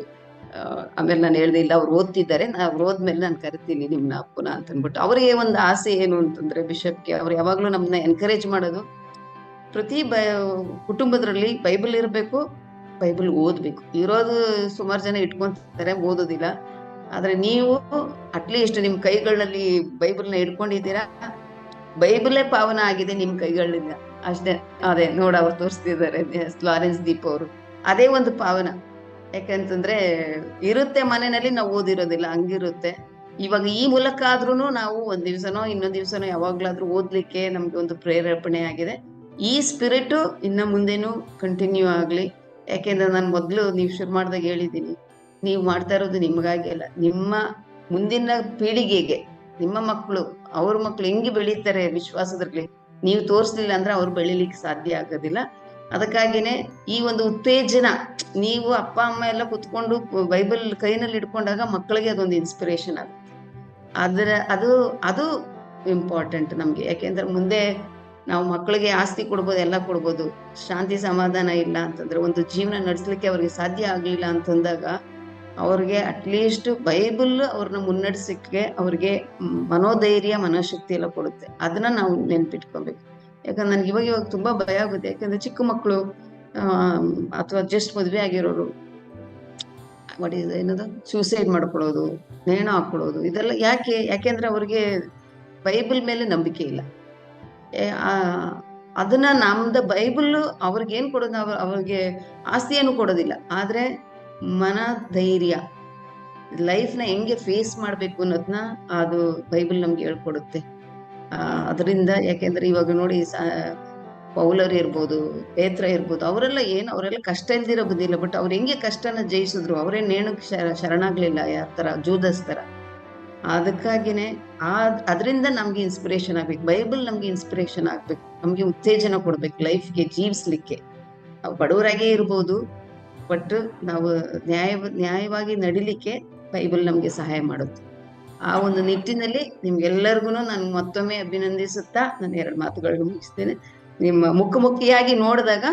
ಆಮೇಲೆ ನಾನು ಹೇಳ್ದೆ, ಇಲ್ಲ ಅವ್ರು ಓದ್ತಿದ್ದಾರೆ, ಅವ್ರು ಓದ್ಮೇಲೆ ನಾನು ಕರಿತೀನಿ ನಿಮ್ನ ಪುನಃ ಅಂತ ಅಂದ್ಬಿಟ್ಟು. ಅವರಿಗೆ ಒಂದು ಆಸೆ ಏನು ಅಂತಂದ್ರೆ ಬಿಷಪ್ಗೆ ಅವ್ರು ಯಾವಾಗ್ಲೂ ನಮ್ಮನ್ನ ಎನ್ಕರೇಜ್ ಮಾಡೋದು, ಪ್ರತಿ ಕುಟುಂಬದ್ರಲ್ಲಿ ಬೈಬಲ್ ಇರಬೇಕು, ಬೈಬಲ್ ಓದ್ಬೇಕು. ಇರೋದು ಸುಮಾರು ಜನ ಇಟ್ಕೊಂತಾರೆ, ಓದೋದಿಲ್ಲ. ಆದ್ರೆ ನೀವು ಅಟ್ಲೀಸ್ಟ್ ನಿಮ್ ಕೈಗಳಲ್ಲಿ ಬೈಬಲ್ನ ಇಟ್ಕೊಂಡಿದ್ದೀರಾ, ಬೈಬಲೇ ಪಾವನ ಆಗಿದೆ ನಿಮ್ ಕೈಗಳಿಂದ ಅಷ್ಟೇ. ಅದೇ ನೋಡ ಅವ್ರು ತೋರಿಸ್ತಿದ್ದಾರೆ ಲಾರೆನ್ಸ್ ದೀಪ್ ಅವರು. ಅದೇ ಒಂದು ಪಾವನ. ಯಾಕಂತಂದ್ರೆ ಇರುತ್ತೆ ಮನೆಯಲ್ಲಿ, ನಾವು ಓದಿರೋದಿಲ್ಲ, ಹಂಗಿರುತ್ತೆ. ಇವಾಗ ಈ ಮೂಲಕ ಆದ್ರೂ ನಾವು ಒಂದ್ ದಿವ್ಸನೋ ಇನ್ನೊಂದ್ ದಿವ್ಸನೋ ಯಾವಾಗ್ಲಾದ್ರೂ ಓದ್ಲಿಕ್ಕೆ ನಮ್ಗೆ ಒಂದು ಪ್ರೇರೇಪಣೆ ಆಗಿದೆ. ಈ ಸ್ಪಿರಿಟ್ ಇನ್ನ ಮುಂದೇನು ಕಂಟಿನ್ಯೂ ಆಗ್ಲಿ. ಯಾಕೆಂದ್ರೆ ನಾನು ಮೊದ್ಲು ನೀವು ಶುರು ಮಾಡ್ದಾಗ ಹೇಳಿದ್ದೀನಿ, ನೀವು ಮಾಡ್ತಾ ಇರೋದು ನಿಮ್ಗಾಗಿ ಅಲ್ಲ, ನಿಮ್ಮ ಮುಂದಿನ ಪೀಳಿಗೆಗೆ, ನಿಮ್ಮ ಮಕ್ಕಳು ಅವ್ರ ಮಕ್ಳು ಹೆಂಗೆ ಬೆಳೀತಾರೆ ವಿಶ್ವಾಸದಲ್ಲಿ ನೀವು ತೋರಿಸ್ಲಿಲ್ಲ ಅಂದ್ರೆ ಅವ್ರು ಬೆಳಿಲಿಕ್ಕೆ ಸಾಧ್ಯ ಆಗೋದಿಲ್ಲ. ಅದಕ್ಕಾಗಿನೇ ಈ ಒಂದು ಉತ್ತೇಜನ, ನೀವು ಅಪ್ಪ ಅಮ್ಮ ಎಲ್ಲ ಕುತ್ಕೊಂಡು ಬೈಬಲ್ ಕೈನಲ್ಲಿ ಇಟ್ಕೊಂಡಾಗ ಮಕ್ಕಳಿಗೆ ಅದೊಂದು ಇನ್ಸ್ಪಿರೇಷನ್ ಆಗುತ್ತೆ. ಅದು ಇಂಪಾರ್ಟೆಂಟ್ ನಮ್ಗೆ. ಯಾಕೆಂದ್ರೆ ಮುಂದೆ ನಾವು ಮಕ್ಕಳಿಗೆ ಆಸ್ತಿ ಕೊಡ್ಬೋದು, ಎಲ್ಲ ಕೊಡ್ಬೋದು, ಶಾಂತಿ ಸಮಾಧಾನ ಇಲ್ಲ ಅಂತಂದ್ರೆ, ಒಂದು ಜೀವನ ನಡೆಸಲಿಕ್ಕೆ ಅವ್ರಿಗೆ ಸಾಧ್ಯ ಆಗ್ಲಿಲ್ಲ ಅಂತಂದಾಗ ಅವ್ರಿಗೆ ಅಟ್ಲೀಸ್ಟ್ ಬೈಬಲ್ ಅವ್ರನ್ನ ಮುನ್ನಡೆಸಕ್ಕೆ ಅವ್ರಿಗೆ ಮನೋಧೈರ್ಯ ಮನೋಶಕ್ತಿ ಎಲ್ಲ ಕೊಡುತ್ತೆ. ಅದನ್ನ ನಾವು ನೆನ್ಪಿಟ್ಕೊಬೇಕು. ಯಾಕಂದ್ರೆ ನನ್ಗೆ ಇವಾಗ ತುಂಬಾ ಭಯ ಆಗುತ್ತೆ. ಯಾಕಂದ್ರೆ ಚಿಕ್ಕ ಮಕ್ಕಳು ಅಥವಾ ಜಸ್ಟ್ ಮದ್ವೆ ಆಗಿರೋರು ಏನದು ಸೂಸೈಡ್ ಮಾಡ್ಕೊಳ್ಳೋದು, ನೇಣು ಹಾಕೊಳ್ಳೋದು, ಇದೆಲ್ಲ ಯಾಕೆಂದ್ರೆ ಅವ್ರಿಗೆ ಬೈಬಲ್ ಮೇಲೆ ನಂಬಿಕೆ ಇಲ್ಲ. ಅದನ್ನ ನಮ್ದ ಬೈಬಲ್ ಅವ್ರಿಗೆ ಏನ್ ಕೊಡೋದು, ಅವ್ರಿಗೆ ಆಸ್ತಿ ಏನು ಕೊಡೋದಿಲ್ಲ, ಆದ್ರೆ ಮನ ಧೈರ್ಯ, ಲೈಫ್ ನ ಹೆಂಗೆ ಫೇಸ್ ಮಾಡ್ಬೇಕು ಅನ್ನೋದನ್ನ ಅದು ಬೈಬಲ್ ನಮ್ಗೆ ಹೇಳ್ಕೊಡುತ್ತೆ. ಅದರಿಂದ ಯಾಕೆಂದ್ರೆ ಇವಾಗ ನೋಡಿ ಪೌಲರು ಇರ್ಬೋದು, ಪೇತ್ರ ಇರ್ಬೋದು, ಅವರೆಲ್ಲ ಕಷ್ಟ ಇಲ್ದಿರೋ ಬುದ್ಧಿಲ್ಲ, ಬಟ್ ಅವ್ರು ಹೆಂಗೆ ಕಷ್ಟನ ಜಯಿಸಿದ್ರು, ಅವರೇ ನೇಣಕ್ಕೆ ಶರಣಾಗ್ಲಿಲ್ಲ, ಯಾವ ತರ ಜೂದಸ್ ತರ. ಅದಕ್ಕಾಗಿನೇ ಅದರಿಂದ ನಮ್ಗೆ ಇನ್ಸ್ಪಿರೇಷನ್ ಆಗ್ಬೇಕು, ಬೈಬಲ್ ನಮ್ಗೆ ಇನ್ಸ್ಪಿರೇಷನ್ ಆಗ್ಬೇಕು, ನಮ್ಗೆ ಉತ್ತೇಜನ ಕೊಡ್ಬೇಕು ಲೈಫ್ಗೆ ಜೀವಿಸ್ಲಿಕ್ಕೆ. ನಾವು ಬಡವರಾಗೇ ಇರ್ಬೋದು, ಬಟ್ ನಾವು ನ್ಯಾಯವಾಗಿ ನಡಿಲಿಕ್ಕೆ ಬೈಬಲ್ ನಮ್ಗೆ ಸಹಾಯ ಮಾಡುತ್ತೆ. ಆ ಒಂದು ನಿಟ್ಟಿನಲ್ಲಿ ನಿಮ್ಗೆಲ್ಲರಿಗೂ ನಾನು ಮತ್ತೊಮ್ಮೆ ಅಭಿನಂದಿಸುತ್ತಾ ನಾನು 2 ಮಾತುಗಳನ್ನು ಮುಗಿಸ್ತೇನೆ. ನಿಮ್ಮ ಮುಖಾಮುಖಿಯಾಗಿ ನೋಡಿದಾಗ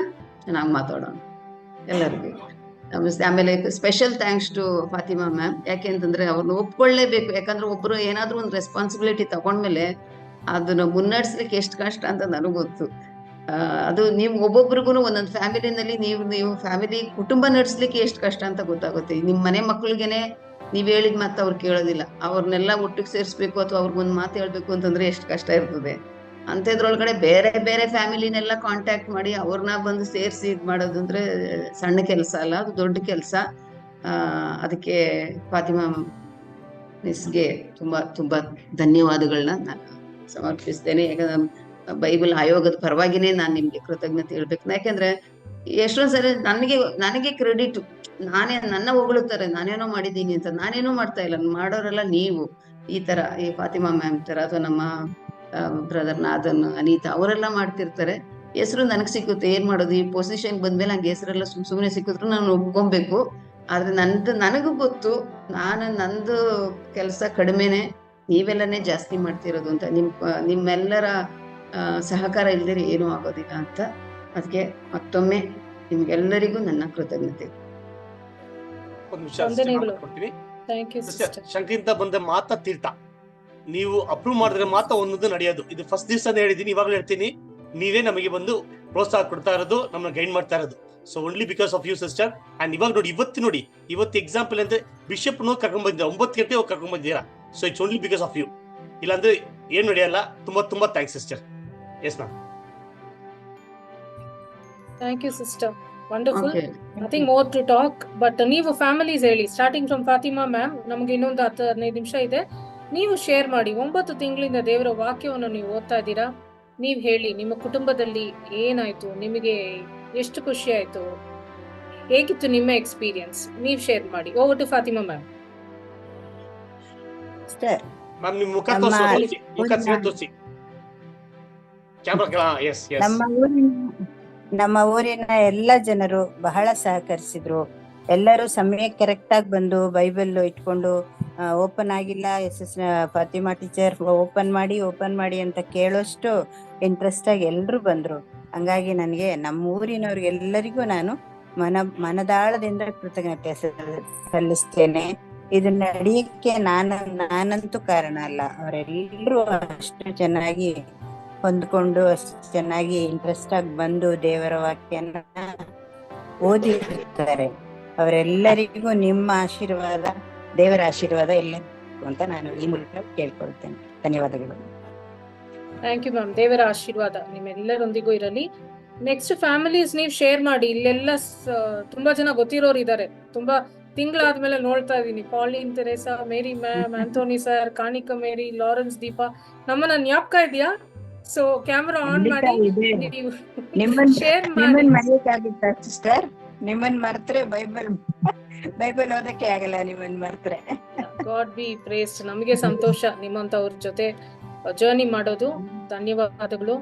ಚೆನ್ನಾಗಿ ಮಾತಾಡೋಣ ಎಲ್ಲರಿಗೂ. ನಮಸ್ತೆ. ಆಮೇಲೆ special thanks to Fatima ma'am. ಯಾಕೆಂತಂದ್ರೆ ಅವ್ರನ್ನ ಒಪ್ಕೊಳ್ಳೇಬೇಕು. ಯಾಕಂದ್ರೆ ಒಬ್ರು ಏನಾದ್ರೂ ಒಂದು ರೆಸ್ಪಾನ್ಸಿಬಿಲಿಟಿ ತಗೊಂಡ್ಮೇಲೆ ಅದನ್ನ ಮುನ್ನಡೆಸ್ಲಿಕ್ಕೆ ಎಷ್ಟು ಕಷ್ಟ ಅಂತ ನನಗೆ ಗೊತ್ತು. ಅದು ನೀವು ಒಬ್ಬೊಬ್ರಿಗೂ ಒಂದೊಂದು ಫ್ಯಾಮಿಲಿನಲ್ಲಿ ನೀವು ಫ್ಯಾಮಿಲಿ ಕುಟುಂಬ ನಡೆಸ್ಲಿಕ್ಕೆ ಎಷ್ಟು ಕಷ್ಟ ಅಂತ ಗೊತ್ತಾಗುತ್ತೆ. ನಿಮ್ ಮನೆ ಮಕ್ಳಿಗೆನೆ ನೀವ್ ಹೇಳಿದ ಮಾತು ಅವ್ರು ಕೇಳೋದಿಲ್ಲ, ಅವ್ರನ್ನೆಲ್ಲ ಒಟ್ಟಿಗೆ ಸೇರಿಸ್ಬೇಕು ಅಥವಾ ಅವ್ರಿಗೊಂದು ಮಾತು ಹೇಳ್ಬೇಕು ಅಂತಂದ್ರೆ ಎಷ್ಟು ಕಷ್ಟ ಇರ್ತದೆ. ಅಂಥದ್ರೊಳಗಡೆ ಬೇರೆ ಬೇರೆ ಫ್ಯಾಮಿಲಿನೆಲ್ಲ ಕಾಂಟ್ಯಾಕ್ಟ್ ಮಾಡಿ ಅವ್ರನ್ನ ಬಂದು ಸೇರಿಸಿ ಇದ್ ಮಾಡೋದು ಅಂದ್ರೆ ಸಣ್ಣ ಕೆಲಸ ಅಲ್ಲ, ಅದು ದೊಡ್ಡ ಕೆಲಸ. ಅದಕ್ಕೆ ಫಾತಿಮಾ ಮಿಸ್ಗೆ ತುಂಬಾ ತುಂಬಾ ಧನ್ಯವಾದಗಳನ್ನ ನಾನು ಸಮರ್ಪಿಸ್ತೇನೆ. ಯಾಕಂದ್ರೆ ಬೈಬಲ್ ಆಯೋಗದ ಪರವಾಗಿನೇ ನಾನು ನಿಮ್ಗೆ ಕೃತಜ್ಞತೆ ಹೇಳ್ಬೇಕು. ಯಾಕಂದ್ರೆ ಎಷ್ಟೊಂದ್ ಸರಿ ನನಗೆ ಕ್ರೆಡಿಟ್, ನನ್ನ ಹೊಗಳುತ್ತಾರೆ, ನಾನೇನೋ ಮಾಡಿದ್ದೀನಿ ಅಂತ. ನಾನೇನೋ ಮಾಡ್ತಾ ಇಲ್ಲ, ಮಾಡೋರೆಲ್ಲ ನೀವು. ಈ ತರ ಈ ಫಾತಿಮಾ ಮ್ಯಾಮ್ ತರ ಅಥವಾ ನಮ್ಮ ಬ್ರದರ್ ನಾದನ್, ಅನಿತಾ ಅವರೆಲ್ಲ ಮಾಡ್ತಿರ್ತಾರೆ. ಹೆಸರು ನನಗ್ ಸಿಕ್ಕುತ್ತೆ, ಏನ್ ಮಾಡೋದು, ಈ ಪೊಸಿಷನ್ ಬಂದ್ಮೇಲೆ ನಂಗೆ ಹೆಸರೆಲ್ಲ ಸುಮ್ನೆ ಸಿಕ್ಕಿದ್ರು ನಾನು ಒಪ್ಕೊಬೇಕು. ಆದ್ರೆ ನನಗೂ ಗೊತ್ತು, ನಂದು ಕೆಲಸ ಕಡಿಮೆನೆ, ನೀವೆಲ್ಲನೇ ಜಾಸ್ತಿ ಮಾಡ್ತಿರೋದು ಅಂತ. ನಿಮ್ಮೆಲ್ಲರ ಸಹಕಾರ ಇಲ್ದಿರಿ ಏನೂ ಆಗೋದಿಲ್ಲ ಅಂತ. ಅದಕ್ಕೆ ಮತ್ತೊಮ್ಮೆ ನಿಮ್ಗೆಲ್ಲರಿಗೂ ನನ್ನ ಕೃತಜ್ಞತೆ. ಒಂದು ವಿಷಯ ಶಂಕರಿಂದ ಬಂದ ಮಾತಾ ತೀರ್ಥ ನೀವು ಅಪ್ರೂವ್ ಮಾಡಿದ್ರೆ ಮಾತ್ರ ಒಂದೊಂದು ನಡೆಯೋದು. ಇದು ಫಸ್ಟ್ ದಿವಸ ಹೇಳಿದೀನಿ, ಇವಾಗಲೂ ಹೇಳ್ತೀನಿ, ನೀವೇ ನಮಗೆ ಬಂದು ಪ್ರೋತ್ಸಾಹ ಕೊಡ್ತಾ ಇರೋದು, ನಮ್ಮನ್ನ ಗೈಡ್ ಮಾಡ್ತಾ ಇರೋದು. So only because of you sister. And ಇವಾಗ ನೋಡಿ, ಇವತ್ತು ಎಕ್ಸಾಂಪಲ್ ಅಂದ್ರೆ ಬಿಷಪ್ ನೋ ಕರ್ಕೊಂಡ್ ಬಂದಿದ್ದೀರಾ, 9 ಗಂಟೆ ಹೋಗಿ ಕರ್ಕೊಂಡ್ ಬಂದಿದ್ದೀರಾ. So it's only because of you. ಇಲ್ಲಾಂದ್ರೆ ಏನ್ ನಡೆಯಲ್ಲ. ತುಂಬಾ ತುಂಬಾ thanks sister. Yes ma'am. Thank you, sister. Wonderful. Okay. Nothing more to talk, but ನೀವು ಫ್ಯಾಮಿಲೀಸ್ ಹೇಳಿ, ಸ್ಟಾರ್ಟಿಂಗ್ ಫ್ರಮ್ ಫಾತಿಮಾ ಮ್ಯಾಮ್. ನಮಗೆ ಇನ್ನೊಂದು 10-15 ನಿಮಿಷ ಇದೆ. ನೀವು ಶೇರ್ ಮಾಡಿ, 9 ತಿಂಗಳಿಂದ ದೇವರ ವಾಕ್ಯವನ್ನು ನೀವು ಓದ್ತಾ ಇದ್ದೀರಾ. ನೀವು ಹೇಳಿ, ನಿಮ್ಮ ಕುಟುಂಬದಲ್ಲಿ ಏನಾಯ್ತು, ನಿಮಗೆ ಎಷ್ಟು ಖುಷಿ ಆಯ್ತು, ಹೇಗಿತ್ತು ನಿಮ್ಮ ಎಕ್ಸ್ಪೀರಿಯನ್ಸ್, ನೀವು ಶೇರ್ ಮಾಡಿ. Over to Fatima ma'am. Ma'am ನಿಮ್ಮ ಮುಖ ತೋರಿಸಿ. ಕ್ಯಾಮೆರಾ. Yes yes. ನಮ್ಮ ಊರಿನ ಎಲ್ಲ ಜನರು ಬಹಳ ಸಹಕರಿಸಿದ್ರು. ಎಲ್ಲರೂ ಸಮಯಕ್ಕೆ ಕರೆಕ್ಟ್ ಆಗಿ ಬಂದು ಬೈಬಲ್ ಇಟ್ಕೊಂಡು, ಓಪನ್ ಆಗಿಲ್ಲ ಫಾತಿಮಾ ಟೀಚರ್ ಓಪನ್ ಮಾಡಿ ಅಂತ ಕೇಳೋಷ್ಟು ಇಂಟ್ರೆಸ್ಟ್ ಆಗಿ ಎಲ್ರು ಬಂದ್ರು. ಹಂಗಾಗಿ ನನಗೆ ನಮ್ಮ ಊರಿನವ್ರಿಗೆಲ್ಲರಿಗೂ ನಾನು ಮನದಾಳದಿಂದ ಕೃತಜ್ಞತೆ ಸಲ್ಲಿಸ್ತೇನೆ. ಇದು ನಡೆಯಕ್ಕೆ ನಾನಂತೂ ಕಾರಣ ಅಲ್ಲ, ಅವರೆಲ್ಲರೂ ಅಷ್ಟು ಚೆನ್ನಾಗಿ ಹೊಂದ್ಕೊಂಡು, ಅಷ್ಟು ಚೆನ್ನಾಗಿ ಇಂಟ್ರೆಸ್ಟ್ ಆಗಿ ಬಂದು ದೇವರ ವಾಕ್ಯನ ಓದಿರ್ತಾರೆ. ಅವರೆಲ್ಲರಿಗೂ ನಿಮ್ಮ ಆಶೀರ್ವಾದ, ದೇವರ ಆಶೀರ್ವಾದ ಎಲ್ಲ ಅಂತ ನಾನು ಈ ಮೂಲಕ ಕೇಳ್ಕೊಳ್ತೇನೆ. ಧನ್ಯವಾದಗಳು. Thank you ma'am. ದೇವರ ಆಶೀರ್ವಾದ ನಿಮ್ಮೆಲ್ಲರೊಂದಿಗೂ ಇರಲಿ. ನೆಕ್ಸ್ಟ್ ಫ್ಯಾಮಿಲೀಸ್ ನೀವು ಶೇರ್ ಮಾಡಿ. ಇಲ್ಲೆಲ್ಲ ತುಂಬಾ ಜನ ಗೊತ್ತಿರೋರು ಇದ್ದಾರೆ. ತುಂಬಾ ತಿಂಗಳಾದ್ಮೇಲೆ ನೋಡ್ತಾ ಇದೀನಿ. ಪಾಲಿನ್, ತೆರೇಸಾ, ಮೇರಿ ಮ್ಯಾಮ್, ಆಂಥೋನಿ ಸರ್, ಕಾಣಿಕಾ ಮೇರಿ, ಲಾರೆನ್ಸ್, ದೀಪಾ, ನಮ್ಮನ್ನ ಜ್ಞಾಪಕ ಇದೆಯಾ? ಸೊ ಕ್ಯಾಮೆರಾ ಆನ್ ಮಾಡಿ ಶೇರ್ ಮಾಡಿ. ಸಿಸ್ಟರ್, ನಿಮ್ಮನ್ ಮರ್ತ್ರೆ ಬೈಬಲ್ ಓದಕ್ಕೆ ಆಗಲ್ಲ. ನಿಮ್ಮನ್ ಮರ್ತ್ರೆ ಗಾಡ್ ಬಿ ಪ್ರೇಸ್ಡ್. ನಮಗೆ ಸಂತೋಷ ನಿಮ್ಮಂತವ್ರ ಜೊತೆ ಜರ್ನಿ ಮಾಡೋದು. ಧನ್ಯವಾದಗಳು.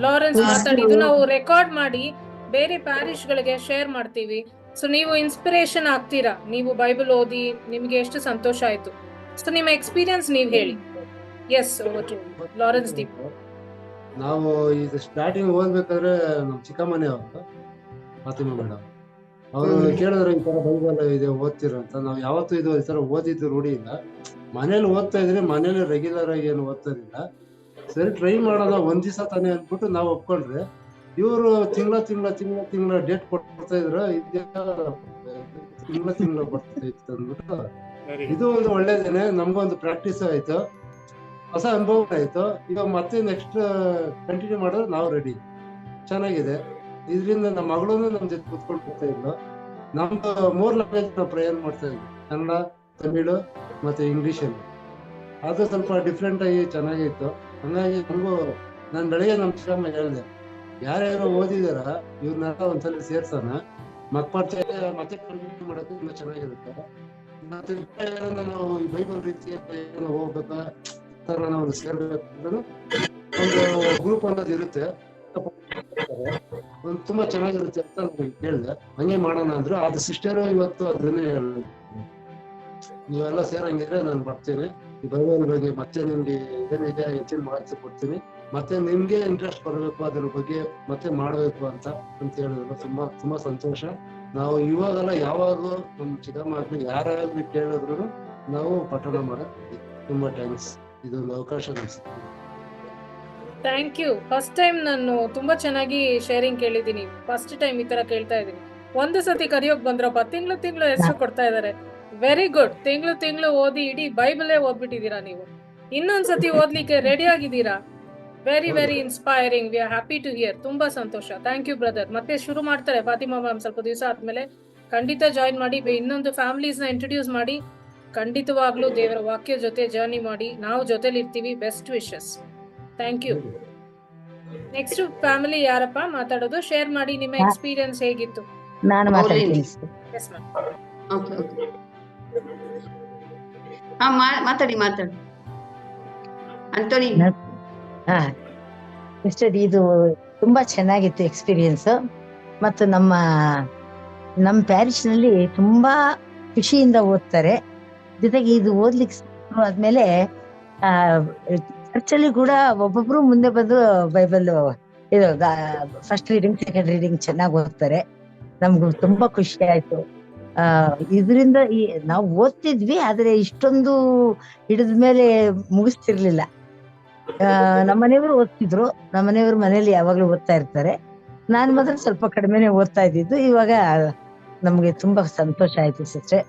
ಲಾರೆನ್ಸ್ ಮಾತಾಡಿದ್ದು ನಾವು ರೆಕಾರ್ಡ್ ಮಾಡಿ ಬೇರೆ ಪ್ಯಾರಿಶ್ ಗಳಿಗೆ ಶೇರ್ ಮಾಡ್ತೀವಿ. ಸೊ ನೀವು ಇನ್ಸ್ಪಿರೇಷನ್ ಆಗ್ತೀರಾ. ನೀವು ಬೈಬಲ್ ಓದಿ ನಿಮ್ಗೆ ಎಷ್ಟು ಸಂತೋಷ ಆಯ್ತು. ಸೊ ನಿಮ್ಮ ಎಕ್ಸ್ಪೀರಿಯನ್ಸ್ ನೀವ್ ಹೇಳಿ. Yes, over to Lawrence Deep. ನಾವು ಇದು ಸ್ಟಾರ್ಟಿಂಗ್ ಓದ್ಬೇಕಾದ್ರೆ ನಮ್ ಚಿಕ್ಕಮ್ಮನೆ ಅವರು ಫಾತಿಮಾ ಮೇಡಮ್ ಅವರು ಕೇಳಿದ್ರು ಈ ತರ ಬೈಬಲ್ ಇದೆ ಓದ್ತಿರ ಅಂತ. ನಾವು ಯಾವತ್ತೂ ಇದು ಈ ತರ ಓದಿದ್ದು ರೂಢಿ ಇಲ್ಲ. ಮನೇಲಿ ಓದ್ತಾ ಇದ್ರೆ ಮನೇಲಿ ರೆಗ್ಯುಲರ್ ಆಗಿ ಏನು ಓದ್ತಾ ಇರಲಿಲ್ಲ. ಸರಿ ಟ್ರೈ ಮಾಡೋಣ ಒಂದ್ ದಿವಸ ತಾನೇ ಅಂದ್ಬಿಟ್ಟು ನಾವು ಒಪ್ಕೊಂಡ್ರೆ, ಇವರು ತಿಂಗಳ ಡೇಟ್ ಕೊಡ್ತಾ ಇದ್ರು. ತಿಂಗಳ ಬರ್ತಾ ಇತ್ತು ಅಂದ್ಬಿಟ್ಟು ಇದು ಒಂದು ಒಳ್ಳೇದೇನೆ. ನಮ್ಗೊಂದು ಪ್ರಾಕ್ಟೀಸ್ ಆಯ್ತು, ಹೊಸ ಅನುಭವ ಆಯ್ತು. ಈಗ ಮತ್ತೆ ನೆಕ್ಸ್ಟ್ ಕಂಟಿನ್ಯೂ ಮಾಡಿದ್ರೆ ನಾವು ರೆಡಿ. ಚೆನ್ನಾಗಿದೆ. ಇದರಿಂದ ನಮ್ಮ ಮಗಳು ನಮ್ ಜೊತೆ ಕೂತ್ಕೊಂಡು ಹೋಗ್ತಾ ಇದ್ಲು. ನಮ್ದು 3 ಲ್ಯಾಂಗ್ವೇಜ್ ನಾವು ಪ್ರಯಾಣ ಮಾಡ್ತಾ ಇದ್ವಿ, ಕನ್ನಡ, ತಮಿಳು ಮತ್ತೆ ಇಂಗ್ಲಿಷ್ ಅಲ್ಲಿ. ಅದು ಸ್ವಲ್ಪ ಡಿಫ್ರೆಂಟ್ ಆಗಿ ಚೆನ್ನಾಗಿತ್ತು. ಹಂಗಾಗಿ ನಮಗೂ ನಾನು ಬೆಳಗ್ಗೆ ನಮ್ಮ ಚಿಕ್ಕಮ್ಮ ಹೇಳಿದೆ, ಯಾರ್ಯಾರು ಓದಿದಾರ ಇವ್ರನ್ನೆಲ್ಲ ಒಂದ್ಸಲ ಸೇರ್ಸೋಣ, ಮತ್ತೆ ಕಂಟಿನ್ಯೂ ಮಾಡೋದು ಇನ್ನೂ ಚೆನ್ನಾಗಿರುತ್ತೆ. ಮತ್ತೆ ನಾವು ಈ ಬೈಬಲ್ ರೀತಿಯಲ್ಲಿ ಹೋಗ್ಬೇಕಾ ತರ ನಾವು ಸೇರ್ಬೇಕು, ಒಂದು ಗ್ರೂಪ್ ಅನ್ನೋದು ಇರುತ್ತೆ, ಒಂದು ತುಂಬಾ ಚೆನ್ನಾಗಿರುತ್ತೆ ಅಂತ ನಾನು ಕೇಳಿದೆ. ಹಂಗೆ ಮಾಡೋಣ ಅಂದ್ರು. ಅದು ಸಿಸ್ಟರ್ ಇವತ್ತು ಅದನ್ನೇ ಹೇಳಿದ್ರು, ನೀವೆಲ್ಲ ಸೇರಂಗಿದ್ರೆ ನಾನು ಬರ್ತೀನಿ, ಈ ಬೈಬಲ್ ಬಗ್ಗೆ ಮತ್ತೆ ನಿಮ್ಗೆ ಏನಿದೆ ಹೆಚ್ಚಿನ ಮಾಹಿತಿ ಕೊಡ್ತೀನಿ, ಮತ್ತೆ ನಿಮ್ಗೆ ಇಂಟ್ರೆಸ್ಟ್ ಬರಬೇಕು ಅದ್ರ ಬಗ್ಗೆ ಮತ್ತೆ ಮಾಡ್ಬೇಕು ಅಂತ ಹೇಳಿದ್ರು. ತುಂಬಾ ಸಂತೋಷ. ನಾವು ಇವಾಗೆಲ್ಲ ಯಾವಾಗೂ ನಮ್ ಚಿಕ್ಕಮ್ಮ ಆಗ್ಲಿ ಯಾರಾಗ್ಲಿ ಕೇಳಿದ್ರು ನಾವು ಪಠಣ ಮಾಡೋದು. ತುಂಬಾ ಥ್ಯಾಂಕ್ಸ್, ಇದೊಂದು ಅವಕಾಶ ಅನಿಸುತ್ತೆ. Thank you. ಫಸ್ಟ್ ಟೈಮ್ ನಾನು ತುಂಬಾ ಚೆನ್ನಾಗಿ ಶೇರಿಂಗ್ ಕೇಳಿದೀನಿ. ಫಸ್ಟ್ ಟೈಮ್ ಈ ತರ ಕೇಳ್ತಾ ಇದೀನಿ. ಒಂದು ಸತಿ ಕರಿಯೋಕ್ ಬಂದ್ರಪ್ಪ, ತಿಂಗಳು ಹೆಸರು ಕೊಡ್ತಾ ಇದಾರೆ. Very good. ತಿಂಗಳು ಓದಿ ಇಡೀ ಬೈಬಲೇ ಓದ್ಬಿಟ್ಟಿದೀರಾ ನೀವು. ಇನ್ನೊಂದ್ಸತಿ ಓದ್ಲಿಕ್ಕೆ ರೆಡಿ ಆಗಿದ್ದೀರಾ. Very very inspiring. We are happy to hear. ತುಂಬಾ ಸಂತೋಷ. Thank you brother. ಮತ್ತೆ ಶುರು ಮಾಡ್ತಾರೆ ಫಾತಿಮಾ ಮ್ಯಾಮ್ ಸ್ವಲ್ಪ ದಿವಸ ಆದ್ಮೇಲೆ. ಖಂಡಿತ ಜಾಯಿನ್ ಮಾಡಿ. ಇನ್ನೊಂದು ಫ್ಯಾಮಿಲೀಸ್ ನ ಇಂಟ್ರೊಡ್ಯೂಸ್ ಮಾಡಿ. ಖಂಡಿತವಾಗ್ಲೂ ದೇವರ ವಾಕ್ಯ ಜೊತೆ ಜರ್ನಿ ಮಾಡಿ. ನಾವು ಜೊತೆಲಿ ಇರ್ತೀವಿ. Best wishes. Thank you. Next family ಯಾರಪ್ಪ ಮಾತಾಡೋದು? ಶೇರ್ ಮಾಡಿ ನಿಮ್ಮ ಎಕ್ಸ್ಪೀರಿಯನ್ಸ್ ಹೇಗಿತ್ತು. ನಾನು ಮಾತಾಡ್ತೀನಿ. Yes ma'am. ಓಕೆ ಮಾತಾಡಿ ಅಂಟೋನಿ. ಸಿಸ್ಟರ್, ಇದು ತುಂಬಾ ಚೆನ್ನಾಗಿತ್ತು ಎಕ್ಸ್ಪೀರಿಯನ್ಸ್. ಮತ್ತು ನಮ್ಮ ಪ್ಯಾರಿಶ್ ನಲ್ಲಿ ತುಂಬಾ ಖುಷಿಯಿಂದ ಓದ್ತಾರೆ. ಜೊತೆಗೆ ಇದು ಓದ್ಲಿಕ್ಕೆ ಆದ್ಮೇಲೆ ಚರ್ಚಲ್ಲಿ ಕೂಡ ಒಬ್ಬೊಬ್ರು ಮುಂದೆ ಬಂದು ಬೈಬಲ್ ಇದು ಫಸ್ಟ್ ರೀಡಿಂಗ್, ಸೆಕೆಂಡ್ ರೀಡಿಂಗ್ ಚೆನ್ನಾಗಿ ಓದ್ತಾರೆ. ನಮ್ಗೂ ತುಂಬಾ ಖುಷಿ ಆಯ್ತು. ಇದರಿಂದ ನಾವು ಓದ್ತಿದ್ವಿ, ಆದ್ರೆ ಇಷ್ಟೊಂದು ಹಿಡಿದ್ಮೇಲೆ ಮುಗಿಸ್ತಿರ್ಲಿಲ್ಲ. ನಮ್ಮನೆಯವರು ಓದ್ತಿದ್ರು. ನಮ್ಮನೆಯವರು ಮನೇಲಿ ಯಾವಾಗ್ಲೂ ಓದ್ತಾ ಇರ್ತಾರೆ. ನಾನು ಮಾತ್ರ ಸ್ವಲ್ಪ ಕಡಿಮೆನೆ ಓದ್ತಾ ಇದ್ದಿದ್ದು. ಇವಾಗ ನಮ್ಗೆ ತುಂಬಾ ಸಂತೋಷ ಆಯ್ತು ಸಿಸ್ಟರ್.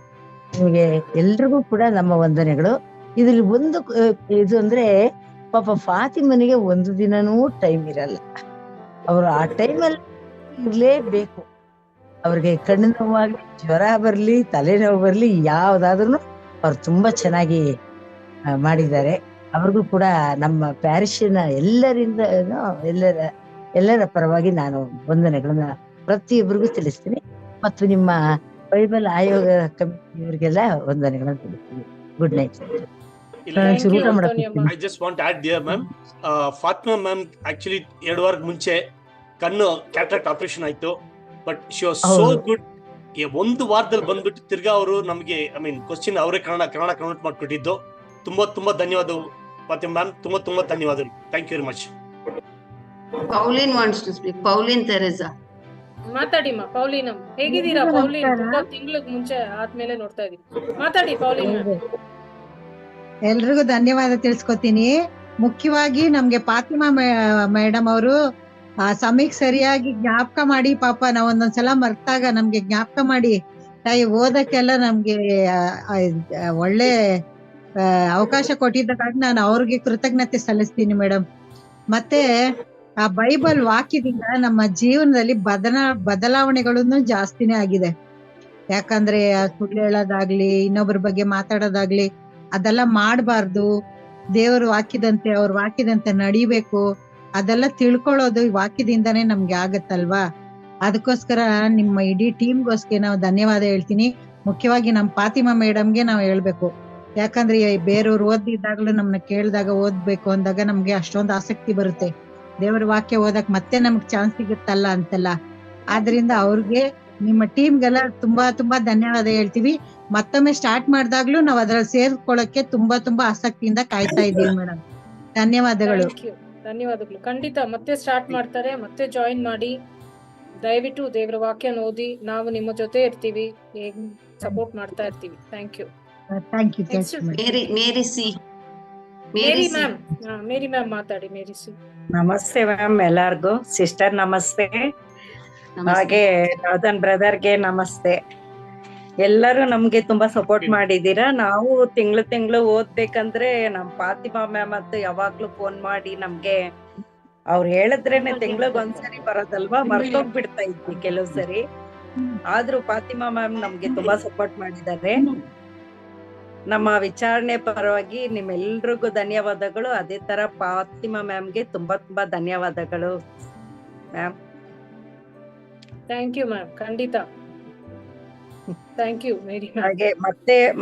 ನಿಮ್ಗೆ ಎಲ್ರಿಗೂ ಕೂಡ ನಮ್ಮ ವಂದನೆಗಳು. ಇದ್ರಲ್ಲಿ ಒಂದು ಇದು ಅಂದ್ರೆ, ಪಾಪ ಫಾತಿಮನಿಗೆ ಒಂದು ದಿನನೂ ಟೈಮ್ ಇರಲ್ಲ. ಅವರು ಆ ಟೈಮಲ್ಲಿ ಇರ್ಲೇಬೇಕು. ಅವ್ರಿಗೆ ಕಣ್ಣು ನೋವಾಗ್ಲಿ, ಜ್ವರ ಬರ್ಲಿ, ತಲೆನೋವು ಬರ್ಲಿ, ಯಾವ್ದಾದ್ರು ಅವ್ರು ತುಂಬಾ ಚೆನ್ನಾಗಿ ಮಾಡಿದ್ದಾರೆ. ಅವ್ರಿಗೂ ಕೂಡ ನಮ್ಮ ಪ್ಯಾರಿಶಿನ ಎಲ್ಲರ ಪರವಾಗಿ ನಾನು ವಂದನೆಗಳನ್ನ ಪ್ರತಿಯೊಬ್ಬರಿಗೂ ತಿಳಿಸ್ತೀನಿ. ಮತ್ತು ನಿಮ್ಮ ಬೈಬಲ್ ಆಯೋಗ ಕಮಿಟಿಯವರಿಗೆಲ್ಲ ವಂದನೆಗಳನ್ನ ತಿಳಿಸ್ತೀನಿ. Good night. I just want to add there, ma'am. Fatima ma'am actually 2 ವಾರ ಮುಂಚೆ ಕಣ್ಣು ಕ್ಯಾಟ್ರಾಕ್ಟ್ ಆಪರೇಷನ್ ಆಯ್ತು. But she was so good. ಒಂದು ವಾರದಲ್ಲಿ ಬಂದ್ಬಿಟ್ಟು ತಿರ್ಗಾ ಅವರು ನಮಗೆ ಕ್ವಶನ್ ಅವರೇ ಕನ್ನಡ ಕನ್ವರ್ಟ್ ಮಾಡ್ಕೊಟ್ಟಿದ್ದು. ತುಂಬಾ ಧನ್ಯವಾದಗಳು ಫಾತಿಮಾ ಮ್ಯಾಮ್. ತುಂಬಾ ಧನ್ಯವಾದಗಳು. Thank you very much. Pauline wants to speak. Pauline Teresa ಮಾತಾಡಿಮ್ಮ. ಪೌಲಿನ್ ಹೇಗಿದ್ದೀರಾ? ಪೌಲಿನ್ ತುಂಬಾ ತಿಂಗಳ ಮುಂಚೆ ಆದ್ಮೇಲೆ ನೋಡ್ತಾ ಇದೀವಿ. ಮಾತಾಡಿ ಪೌಲಿನ್. ಎಲ್ರಿಗೂ ಧನ್ಯವಾದ ತಿಳಿಸ್ಕೊತೀನಿ. ಮುಖ್ಯವಾಗಿ ನಮ್ಗೆ ಫಾತಿಮಾ ಮೇಡಮ್ ಅವರು ಆ ಸಮಯಕ್ಕೆ ಸರಿಯಾಗಿ ಜ್ಞಾಪಕ ಮಾಡಿ, ಪಾಪ ನಾವ್ ಒಂದೊಂದ್ಸಲ ಮರ್ತಾಗ ನಮ್ಗೆ ಜ್ಞಾಪಕ ಮಾಡಿ ಓದಕ್ಕೆಲ್ಲ ನಮ್ಗೆ ಒಳ್ಳೆ ಅವಕಾಶ ಕೊಟ್ಟಿದ್ದಕ್ಕಾಗಿ ನಾನು ಅವ್ರಿಗೆ ಕೃತಜ್ಞತೆ ಸಲ್ಲಿಸ್ತೀನಿ ಮೇಡಮ್. ಮತ್ತೆ ಆ ಬೈಬಲ್ ವಾಕ್ಯದಿಂದ ನಮ್ಮ ಜೀವನದಲ್ಲಿ ಬದಲಾವಣೆಗಳನ್ನು ಜಾಸ್ತಿನೇ ಆಗಿದೆ. ಯಾಕಂದ್ರೆ ಸುಳ್ಳು ಹೇಳೋದಾಗ್ಲಿ, ಇನ್ನೊಬ್ಬರ ಬಗ್ಗೆ ಮಾತಾಡೋದಾಗ್ಲಿ ಅದೆಲ್ಲ ಮಾಡಬಾರ್ದು. ದೇವ್ರ ವಾಕ್ಯದಂತೆ, ಅವ್ರ ವಾಕ್ಯದಂತೆ ನಡಿಬೇಕು. ಅದೆಲ್ಲ ತಿಳ್ಕೊಳ್ಳೋದು ಈ ವಾಕ್ಯದಿಂದಾನೇ ನಮ್ಗೆ ಆಗತ್ತಲ್ವಾ. ಅದಕ್ಕೋಸ್ಕರ ನಿಮ್ಮ ಇಡೀ ಟೀಮ್ಗೋಸ್ಕರ ನಾವು ಧನ್ಯವಾದ ಹೇಳ್ತೀನಿ. ಮುಖ್ಯವಾಗಿ ನಮ್ಮ ಫಾತಿಮಾ ಮೇಡಮ್ಗೆ ನಾವು ಹೇಳ್ಬೇಕು. ಯಾಕಂದ್ರೆ ಬೇರೆಯವ್ರು ಓದಿದಾಗ್ಲೂ ನಮ್ನ ಕೇಳಿದಾಗ ಓದ್ಬೇಕು ಅಂದಾಗ ನಮ್ಗೆ ಅಷ್ಟೊಂದು ಆಸಕ್ತಿ ಬರುತ್ತೆ. ದೇವರ ವಾಕ್ಯ ಓದಕ್ ಮತ್ತೆ ನಮ್ಗೆ ಚಾನ್ಸ್ ಸಿಗುತ್ತಲ್ಲ ಅಂತೆಲ್ಲ. ಆದ್ರಿಂದ ಅವ್ರಿಗೆ, ನಿಮ್ಮ ಟೀಮ್ಗೆಲ್ಲ ತುಂಬಾ ಧನ್ಯವಾದ ಹೇಳ್ತೀವಿ. ಮತ್ತೊಮ್ಮೆ ಸ್ಟಾರ್ಟ್ ಮಾಡಿದಾಗ್ಲೂ ನಾವು ಅದ್ರಲ್ಲಿ ಸೇರ್ಕೊಳ್ಳಕ್ಕೆ ತುಂಬಾ ಆಸಕ್ತಿಯಿಂದ ಕಾಯ್ತಾ ಇದ್ದೀವಿ ಮೇಡಮ್. ಧನ್ಯವಾದಗಳು. ಧನ್ಯವಾದಗಳು. ಖಂಡಿತ ಮತ್ತೆ ಸ್ಟಾರ್ಟ್ ಮಾಡ್ತಾರೆ, ಮತ್ತೆ ಜಾಯಿನ್ ಮಾಡಿ. ದಯವಿಟ್ಟು ದೇವರ ವಾಕ್ಯ ಓದಿ, ನಾವು ನಿಮ್ಮ ಜೊತೆ ಇರ್ತೀವಿ, ಸಪೋರ್ಟ್ ಮಾಡ್ತಾ ಇರ್ತೀವಿ. Thank you. Thank you. Mary ma'am ಮಾತಾಡಿ. Mary C. ನಮಸ್ತೆ ಮ್ಯಾಮ್, ಎಲ್ಲಾರ್ಗು ಸಿಸ್ಟರ್ ನಮಸ್ತೆ, ಹಾಗೆ ನಾರ್ದನ್ ಬ್ರದರ್ಗೆ ನಮಸ್ತೆ. ಎಲ್ಲರೂ ನಮ್ಗೆ ತುಂಬಾ ಸಪೋರ್ಟ್ ಮಾಡಿದೀರಾ. ನಾವು ತಿಂಗಳು ಓದ್ಬೇಕಂದ್ರೆ ನಮ್ ಫಾತಿಮಾ ಮ್ಯಾಮ್ ಅಂತ ಯಾವಾಗ್ಲೂ ಫೋನ್ ಮಾಡಿ ನಮ್ಗೆ ಅವ್ರು ಹೇಳಿದ್ರೇನೆ ತಿಂಗ್ಳಿಗ್ ಒಂದ್ಸರಿ ಬರೋದಲ್ವಾ, ಮರ್ತೋಗ್ಬಿಡ್ತಾ ಇದ್ವಿ ಕೆಲವು ಸರಿ. ಆದ್ರೂ ಫಾತಿಮಾ ಮ್ಯಾಮ್ ನಮ್ಗೆ ತುಂಬಾ ಸಪೋರ್ಟ್ ಮಾಡಿದ್ದಾರೆ. ನಮ್ಮ ವಿಚಾರಣೆ ಪರವಾಗಿ ನಿಮ್ಮೆಲ್ರಿಗೂ ಧನ್ಯವಾದಗಳು. ಅದೇ ತರ ಫಾತಿಮಾ ಮ್ಯಾಮ್ಗೆ ತುಂಬಾ ಧನ್ಯವಾದಗಳು ಮ್ಯಾಮ್. ಥ್ಯಾಂಕ್ ಯು ಮ್ಯಾಮ್, ಖಂಡಿತ. ಥ್ಯಾಂಕ್ ಯು ಮೇರಿ. ಹಾಗೆ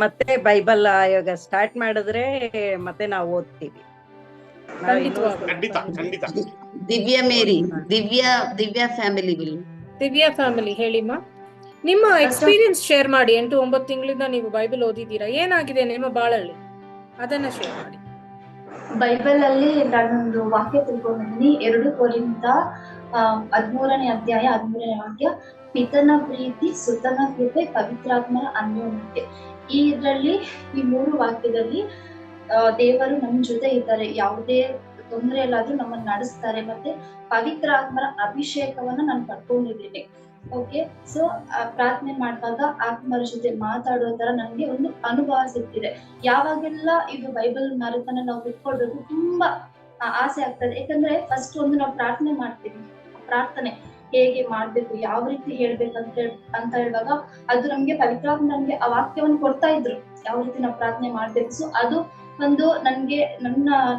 ಮತ್ತೆ ಬೈಬಲ್ ಆಯೋಗ ಸ್ಟಾರ್ಟ್ ಮಾಡಿದ್ರೆ ಮತ್ತೆ ನಾವು ಓದ್ತೀವಿ. ದಿವ್ಯಾ ಫ್ಯಾಮಿಲಿ ಹೇಳಿಮ್ಮ, ನಿಮ್ಮ ಎಕ್ಸ್ಪೀರಿಯನ್ಸ್ ಶೇರ್ ಮಾಡಿ. 8-9 ತಿಂಗಳಿಂದ ನೀವು ಬೈಬಲ್ ಓದಿದ್ದೀರಾ, ಏನಾಗಿದೆ ನಿಮ್ಮ ಬಾಳಲ್ಲಿ, ಅದನ್ನ ಶೇರ್ ಮಾಡಿ. ಬೈಬಲ್ ಅಲ್ಲಿ ನಾನೊಂದು ವಾಕ್ಯ ತಿಳ್ಕೊಂಡಿದ್ದೀನಿ. 2 ಕೊರಿಂಥ 13ನೇ ಅಧ್ಯಾಯ 13ನೇ ವಾಕ್ಯ, ಪಿತನ ಪ್ರೀತಿ, ಸುತನ ಕೃಪೆ, ಪವಿತ್ರಾತ್ಮನ ಅನ್ಯೋನ್ಯತೆ. ಇದರಲ್ಲಿ ಈ 3 ವಾಕ್ಯದಲ್ಲಿ ದೇವರು ನಮ್ಮ ಜೊತೆ ಇದ್ದಾರೆ, ಯಾವುದೇ ತೊಂದರೆ ಇಲ್ಲಾದ್ರೂ ನಮ್ಮನ್ನ ನಡೆಸ್ತಾರೆ. ಮತ್ತೆ ಪವಿತ್ರ ಆತ್ಮರ ಅಭಿಷೇಕವನ್ನ ನಾನು ಪಡ್ಕೊಂಡಿದ್ದೀನಿ. ಓಕೆ, ಸೊ ಪ್ರಾರ್ಥನೆ ಮಾಡುವಾಗ ಆತ್ಮರ ಜೊತೆ ಮಾತಾಡೋ ತರ ನನಗೆ ಒಂದು ಅನುಭವ ಸಿಗ್ತಿದೆ. ಯಾವಾಗೆಲ್ಲ ಇದು ಬೈಬಲ್ ಮ್ಯಾರಥಾನ್ ನಾವು ಕುತ್ಕೊಳ್ಬೇಕು ತುಂಬಾ ಆಸೆ ಆಗ್ತದೆ. ಯಾಕಂದ್ರೆ ಫಸ್ಟ್ ಒಂದು ನಾವು ಪ್ರಾರ್ಥನೆ ಮಾಡ್ತೀವಿ, ಪ್ರಾರ್ಥನೆ ಹೇಗೆ ಮಾಡ್ಬೇಕು, ಯಾವ ರೀತಿ ಹೇಳ್ಬೇಕಂತ ಹೇಳುವಾಗ ಅದು ನಮ್ಗೆ ಪವಿತ್ರಾತ್ಮ ನಮ್ಗೆ ಆ ವಾಕ್ಯವನ್ನು ಕೊಡ್ತಾ ಇದ್ರು, ಯಾವ ರೀತಿ ನಾವು ಪ್ರಾರ್ಥನೆ ಮಾಡ್ಬೇಕು. ಸೊ ಅದು ಒಂದು ನನ್ಗೆ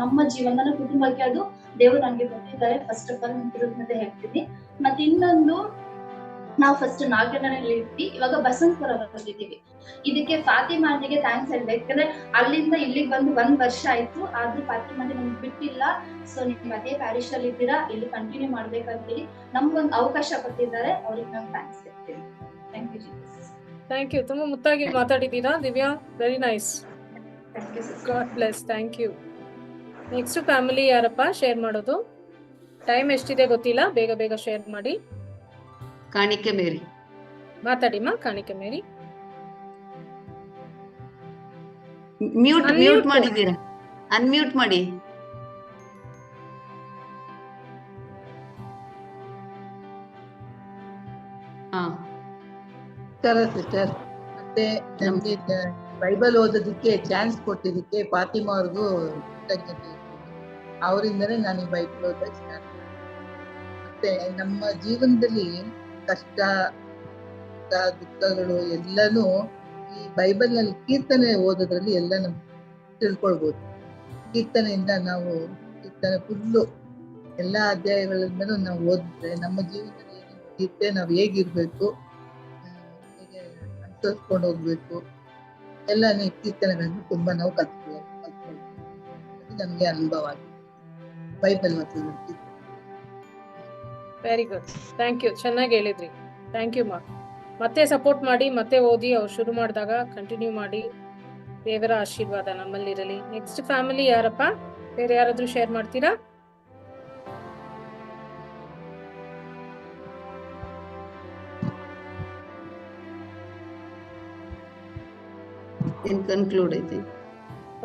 ನಮ್ಮ ಜೀವನ, ನನ್ನ ಕುಟುಂಬಕ್ಕೆ ಅದು ದೇವರು ನನ್ಗೆ ಕೊಟ್ಟಿದ್ದಾರೆ. ಫಸ್ಟ್ ಆಫ್ ಆಲ್ ನಾನು ಕೃತಜ್ಞತೆ ಹೇಳ್ತೀನಿ. ಮತ್ತೆ ಇನ್ನೊಂದು, ನಾವು ಫಸ್ಟ್ ನಾಗನಹಳ್ಳಿ ಇರ್ತೀವಿ, ಇವಾಗ ಬಸಂತಪುರ ಬಂದಿದ್ದೀವಿ. ಇದಕ್ಕೆ ಫಾತಿಮಾನಿಗೆ ಥ್ಯಾಂಕ್ಸ್ ಹೇಳ್ಬೇಕು. ಯಾಕಂದ್ರೆ ಅಲ್ಲಿಂದ ಇಲ್ಲಿಗೆ ಬಂದು 1 ವರ್ಷ ಆಯ್ತು, ಆದ್ರೂ ಫಾತಿಮಾನೆ ನಮ್ಗೆ ಬಿಟ್ಟಿಲ್ಲ. ಸೊ ನೀವು ಅದೇ ಪ್ಯಾರಿಶ್ ಅಲ್ಲಿ ಇದ್ದೀರಾ, ಇಲ್ಲಿ ಕಂಟಿನ್ಯೂ ಮಾಡ್ಬೇಕಂತೇಳಿ ನಮ್ಗೊಂದು ಅವಕಾಶ ಕೊಟ್ಟಿದ್ದಾರೆ, ಅವ್ರಿಗೆ ನಾನು ಥ್ಯಾಂಕ್ಸ್ ಹೇಳ್ತೀನಿ. Thank you Jesus. Thank you. ತುಂಬಾ ಮುತ್ತಾಗಿ ಮಾತಾಡಿದ್ದೀರಾ Divya, very nice. God bless. Thank you. Next family ಯಾರಪ್ಪ ಶೇರ್ ಮಾಡೋದು? ಟೈಮ್ ಎಷ್ಟಿದೆ ಗೊತ್ತಿಲ್ಲ, ಬೇಗ ಶೇರ್ ಮಾಡಿ. ಕಾಣಿಕೆ ಮೇರಿ ಮಾತಾಡಿಮ್ಮ. ಕಾಣಿಕೆ ಮೇರಿ ಮ್ಯೂಟ್ ಮಾಡಿದ್ದೀರಾ? ಅನ್ಮ್ಯೂಟ್ ಮಾಡಿ. ಸಿಸ್ಟರ್, ಮತ್ತೆ ನಮ್ಗೆ ಬೈಬಲ್ ಓದೋದಕ್ಕೆ ಚಾನ್ಸ್ ಕೊಟ್ಟಿದ್ದಕ್ಕೆ ಫಾತಿಮಾ ಅವ್ರಿಗೂ ಕೃತಜ್ಞತೆ. ಅವರಿಂದನೇ ನಾನು ಈ ಬೈಬಲ್ ಓದೋಕೆ ಸ್ಟಾರ್ಟ್ ಮಾಡಿದೆ. ಮತ್ತೆ ನಮ್ಮ ಜೀವನದಲ್ಲಿ ಕಷ್ಟ ದುಃಖಗಳು ಎಲ್ಲಾನು ಈ ಬೈಬಲ್ ನಲ್ಲಿ ಕೀರ್ತನೆ ಓದೋದ್ರಲ್ಲಿ ಎಲ್ಲ ನಮ್ಗೆ ತಿಳ್ಕೊಳ್ಬಹುದು. ಕೀರ್ತನೆಯಿಂದ ನಾವು ಕೀರ್ತನೆ ಫುಲ್ಲು ಎಲ್ಲಾ ಅಧ್ಯಾಯಗಳಿಂದನೂ ನಾವು ಓದಿದ್ರೆ ನಮ್ಮ ಜೀವನದಲ್ಲಿ ಏನಿರುತ್ತೆ, ನಾವು ಹೇಗಿರ್ಬೇಕು, ಹೇಗೆ ಅನುಸರಿಸ್ಕೊಂಡು ಹೋಗ್ಬೇಕು, ಎಲ್ಲ ಕೀರ್ತನೆಗಳನ್ನು ತುಂಬಾ ನಾವು ಕಲ್ತ್ಕೊಳ್ತೀವಿ. ಅದು ನಮ್ಗೆ ಅನುಭವ ಆಗಿದೆ ಬೈಬಲ್ ಮತ್ತು ವೆರಿ ಗುಡ್. ಥ್ಯಾಂಕ್ ಯು, ಚೆನ್ನಾಗಿ ಹೇಳಿದ್ರಿ. ಥ್ಯಾಂಕ್ ಯು ಮಾ. ಮತ್ತೆ ಸಪೋರ್ಟ್ ಮಾಡಿ, ಮತ್ತೆ ಓದಿ. ಅವ್ರು ಶುರು ಮಾಡಿದಾಗ ಕಂಟಿನ್ಯೂ ಮಾಡಿ. ದೇವರ ಆಶೀರ್ವಾದ ನಮ್ಮಲ್ಲಿರಲಿ. ನೆಕ್ಸ್ಟ್ ಫ್ಯಾಮಿಲಿ ಯಾರಪ್ಪ? ಬೇರೆ ಯಾರಾದ್ರೂ ಶೇರ್ ಮಾಡ್ತೀರಾ?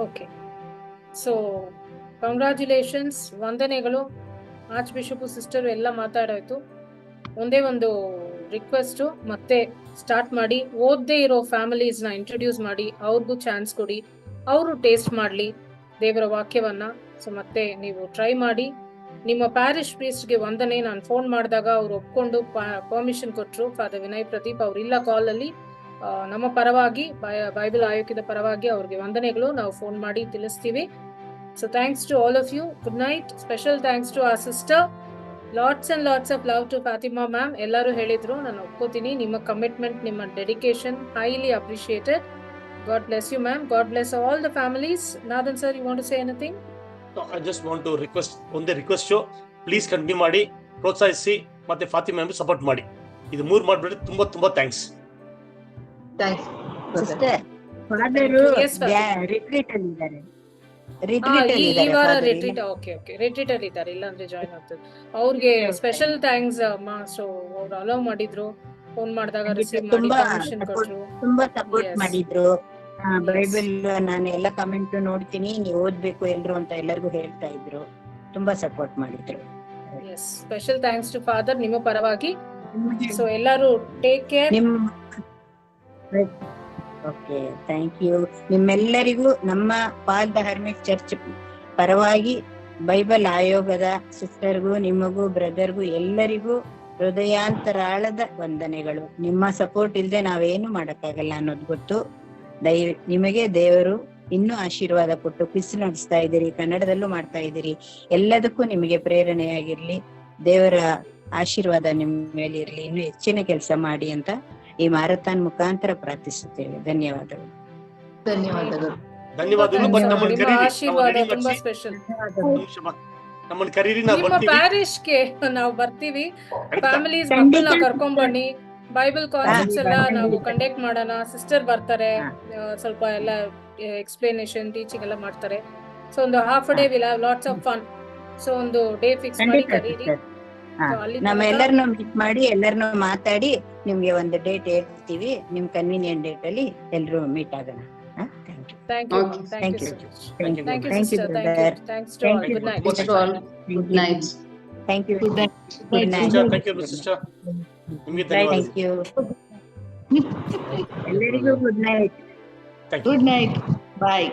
ಓಕೆ, ಸೊ ಕಂಗ್ರಾಚ್ಯುಲೇಷನ್ಸ್, ವಂದನೆಗಳು. ಆರ್ಚ್ ಬಿಷಪ್ ಸಿಸ್ಟರ್ ಎಲ್ಲ ಮಾತಾಡೋಯ್ತು. ಒಂದೇ ಒಂದು ರಿಕ್ವೆಸ್ಟ್, ಮತ್ತೆ ಸ್ಟಾರ್ಟ್ ಮಾಡಿ. ಓದದೇ ಇರೋ ಫ್ಯಾಮಿಲೀಸ್ನ ಇಂಟ್ರೊಡ್ಯೂಸ್ ಮಾಡಿ, ಅವ್ರಿಗೂ ಚಾನ್ಸ್ ಕೊಡಿ, ಅವರು ಟೇಸ್ಟ್ ಮಾಡಲಿ ದೇವರ ವಾಕ್ಯವನ್ನ. ಸೊ ಮತ್ತೆ ನೀವು ಟ್ರೈ ಮಾಡಿ. ನಿಮ್ಮ ಪ್ಯಾರಿಶ್ ಪ್ರೀಸ್ಟ್ಗೆ ವಂದನೆ. ನಾನು ಫೋನ್ ಮಾಡಿದಾಗ ಅವ್ರು ಒಪ್ಕೊಂಡು ಪರ್ಮಿಷನ್ ಕೊಟ್ಟರು. ಫಾದರ್ ವಿನಯ್ ಪ್ರದೀಪ್ ಅವರಿಲ್ಲ ಕಾಲಲ್ಲಿ, ನಮ್ಮ ಪರವಾಗಿ ಬೈಬಲ್ ಆಯೋಗದ ಪರವಾಗಿ ಅವ್ರಿಗೆ ವಂದನೆಗಳು. ನಾವು ಫೋನ್ ಮಾಡಿ ತಿಳಿಸ್ತೀವಿ. So thanks to all of you. Good night. Special thanks to our sister. Lots and lots of love to Fatima ma'am. ಎಲ್ಲರೂ ಹೇಳಿದ್ರು, ನಾನು ಒಪ್ಕೋತೀನಿ. ನಿಮ್ಮ ಕಮಿಟ್ಮೆಂಟ್, ನಿಮ್ಮ dedication highly appreciated. God bless you ma'am. God bless all the families. Nathan sir, you want to say anything? No, I just want to request, ಒಂದೇ ರಿಕ್ವೆಸ್ಟ್, ಪ್ಲೀಸ್ ಕಂಟಿನ್ಯೂ ಮಾಡಿ, ಪ್ರೋತ್ಸಾಹಿಸಿ, ಮತ್ತೆ ಫಾತಿಮಾ ಮ್ಯಾಮ್ ಸಪೋರ್ಟ್ ಮಾಡಿ. ಇದು 3 ಮಾಡ್ಬಿಟ್ರೆ ತುಂಬಾ thanks. Sister father Yes, Father. Retreat ಅಲ್ಲಿ ಇದ್ದಾರೆ. ಈ ರಿಟ್ರೀಟ್ ಅಲ್ಲಿ ಈ ಇದ್ದಾರೆ ವಾರ ಫಾದರ್. ರಿಟ್ರೀಟ್ ಓಕೆ ರಿಟ್ರೀಟ್ ಅಲ್ಲಿ ಇದ್ದಾರೆ, ಇಲ್ಲಾಂದ್ರೆ ಜಾಯ್ನ್ ಆಗ್ತದೆ. ಅವ್ರಿಗೆ ಸ್ಪೆಷಲ್ ಥ್ಯಾಂಕ್ಸ್ ಅಮ್ಮ. ಸೊ ಅವ್ರು ಅಲೋ ಮಾಡಿದ್ರು, ಫೋನ್ ಮಾಡಿದಾಗ ರಿಸೀವ್ ಮಾಡಿ ತುಂಬಾ ಪರ್ಮಿಷನ್ ಕೊಟ್ರು. ತುಂಬಾ ಸಪೋರ್ಟ್ Yes. ಮಾಡಿದ್ರು. ಬೈಬಲ್ ನಾನು ಎಲ್ಲ ಕಮೆಂಟ್ ನೋಡ್ತೀನಿ, ನೀವು ಓದ್ಬೇಕು ಎಲ್ರು ಅಂತ ಎಲ್ಲರಿಗೂ ಹೇಳ್ತಾ ಇದ್ರು. ತುಂಬಾ ಸಪೋರ್ಟ್ ಮಾಡಿದ್ರು. Yes, special thanks to father ನಿಮ್ಮ ಪರವಾಗಿ. ಸೊ ಎಲ್ಲರೂ ಟೇಕ್ ಕೇರ್. ನಿಮ್ ಓಕೆ, ಥ್ಯಾಂಕ್ ಯು. ನಿಮ್ಮೆಲ್ಲರಿಗೂ ನಮ್ಮ ಪಾಲ್ ದ ಹರ್ಮಿಟ್ ಚರ್ಚ್ ಪರವಾಗಿ ಬೈಬಲ್ ಆಯೋಗದ ಸಿಸ್ಟರ್ಗೂ ನಿಮಗೂ ಬ್ರದರ್ಗೂ ಎಲ್ಲರಿಗೂ ಹೃದಯಾಂತರಾಳದ ವಂದನೆಗಳು. ನಿಮ್ಮ ಸಪೋರ್ಟ್ ಇಲ್ಲದೆ ನಾವೇನು ಮಾಡಕ್ಕಾಗಲ್ಲ ಅನ್ನೋದು ಗೊತ್ತು. ನಿಮಗೆ ದೇವರು ಇನ್ನೂ ಆಶೀರ್ವಾದ ಕೊಟ್ಟು ಕ್ವಿಸ್ ನಡೆಸ್ತಾ ಇದ್ದೀರಿ, ಕನ್ನಡದಲ್ಲೂ ಮಾಡ್ತಾ ಇದ್ದೀರಿ. ಎಲ್ಲದಕ್ಕೂ ನಿಮಗೆ ಪ್ರೇರಣೆಯಾಗಿರ್ಲಿ, ದೇವರ ಆಶೀರ್ವಾದ ನಿಮ್ಮ ಮೇಲೆ ಇರ್ಲಿ, ಇನ್ನು ಹೆಚ್ಚಿನ ಕೆಲಸ ಮಾಡಿ ಅಂತ ಈ ಮಾರಥಾನ್ ಮುಖಾಂತರ ಪ್ರಾರ್ಥಿಸುತ್ತೇವೆ. ಧನ್ಯವಾದಗಳು. ಧನ್ಯವಾದಗಳು. ಧನ್ಯವಾದಗಳು. ಬಟ್ ನಮ್ಮನ್ನ ನಿಮ್ಮ ಕರೀರಿ, ಆಶೀರ್ವಾದ ತುಂಬಾ ಸ್ಪೆಷಲ್. ನಮ್ಮನ್ನ ಕರೀರಿ, ನಾವು ನಿಮ್ಮ ಬರ್ತೀವಿ. ಪ್ಯಾರಿಶ್ಗೆ ನಾವು ಬರ್ತೀವಿ. ಫ್ಯಾಮಿಲೀಸ್ ಮಕ್ಕಳನ್ನ ಕರ್ಕೊಂಡ್ ಬನ್ನಿ. ಬೈಬಲ್ ಕಾನ್ಸೆಪ್ಟ್ಸ್ ಎಲ್ಲ ನಾವು ಕಂಡಕ್ಟ್ ಮಾಡೋಣ. ಸಿಸ್ಟರ್ ಬರ್ತಾರೆ, ಸ್ವಲ್ಪ ಎಲ್ಲ ಎಕ್ಸ್ಪ್ಲನೇಷನ್ ಟೀಚಿಂಗ್ ಎಲ್ಲ ಮಾಡ್ತಾರೆ. ಸೊ ಒಂದು half day will have lots of fun. So ಒಂದು ಡೇ ಫಿಕ್ಸ್ ಮಾಡಿ ಕರೀರಿ. ನಮ್ಮ ಎಲ್ಲರನ್ನು ಮೀಟ್ ಮಾಡಿ ಎಲ್ಲರನ್ನು ಮಾತಾಡಿ ನಿಮ್ಗೆ ಒಂದು ಡೇಟ್ ಹೇಳ್ತೀವಿ. ನಿಮ್ ಕನ್ವೀನಿಯಂಟ್ ಡೇಟ್ ಅಲ್ಲಿ ಎಲ್ರು ಮೀಟ್ ಆಗೋಣ. Thank you Thank you. Thank you Thank you, sister. brother. Thanks to all. Good night. Thanks to all. Good night. Thank you. Good night. Good night. Thank you sister. ನಿಮಗೆ ಧನ್ಯವಾದ. Thank you. ಎಲ್ಲರಿಗೂ good night. Good night. Bye.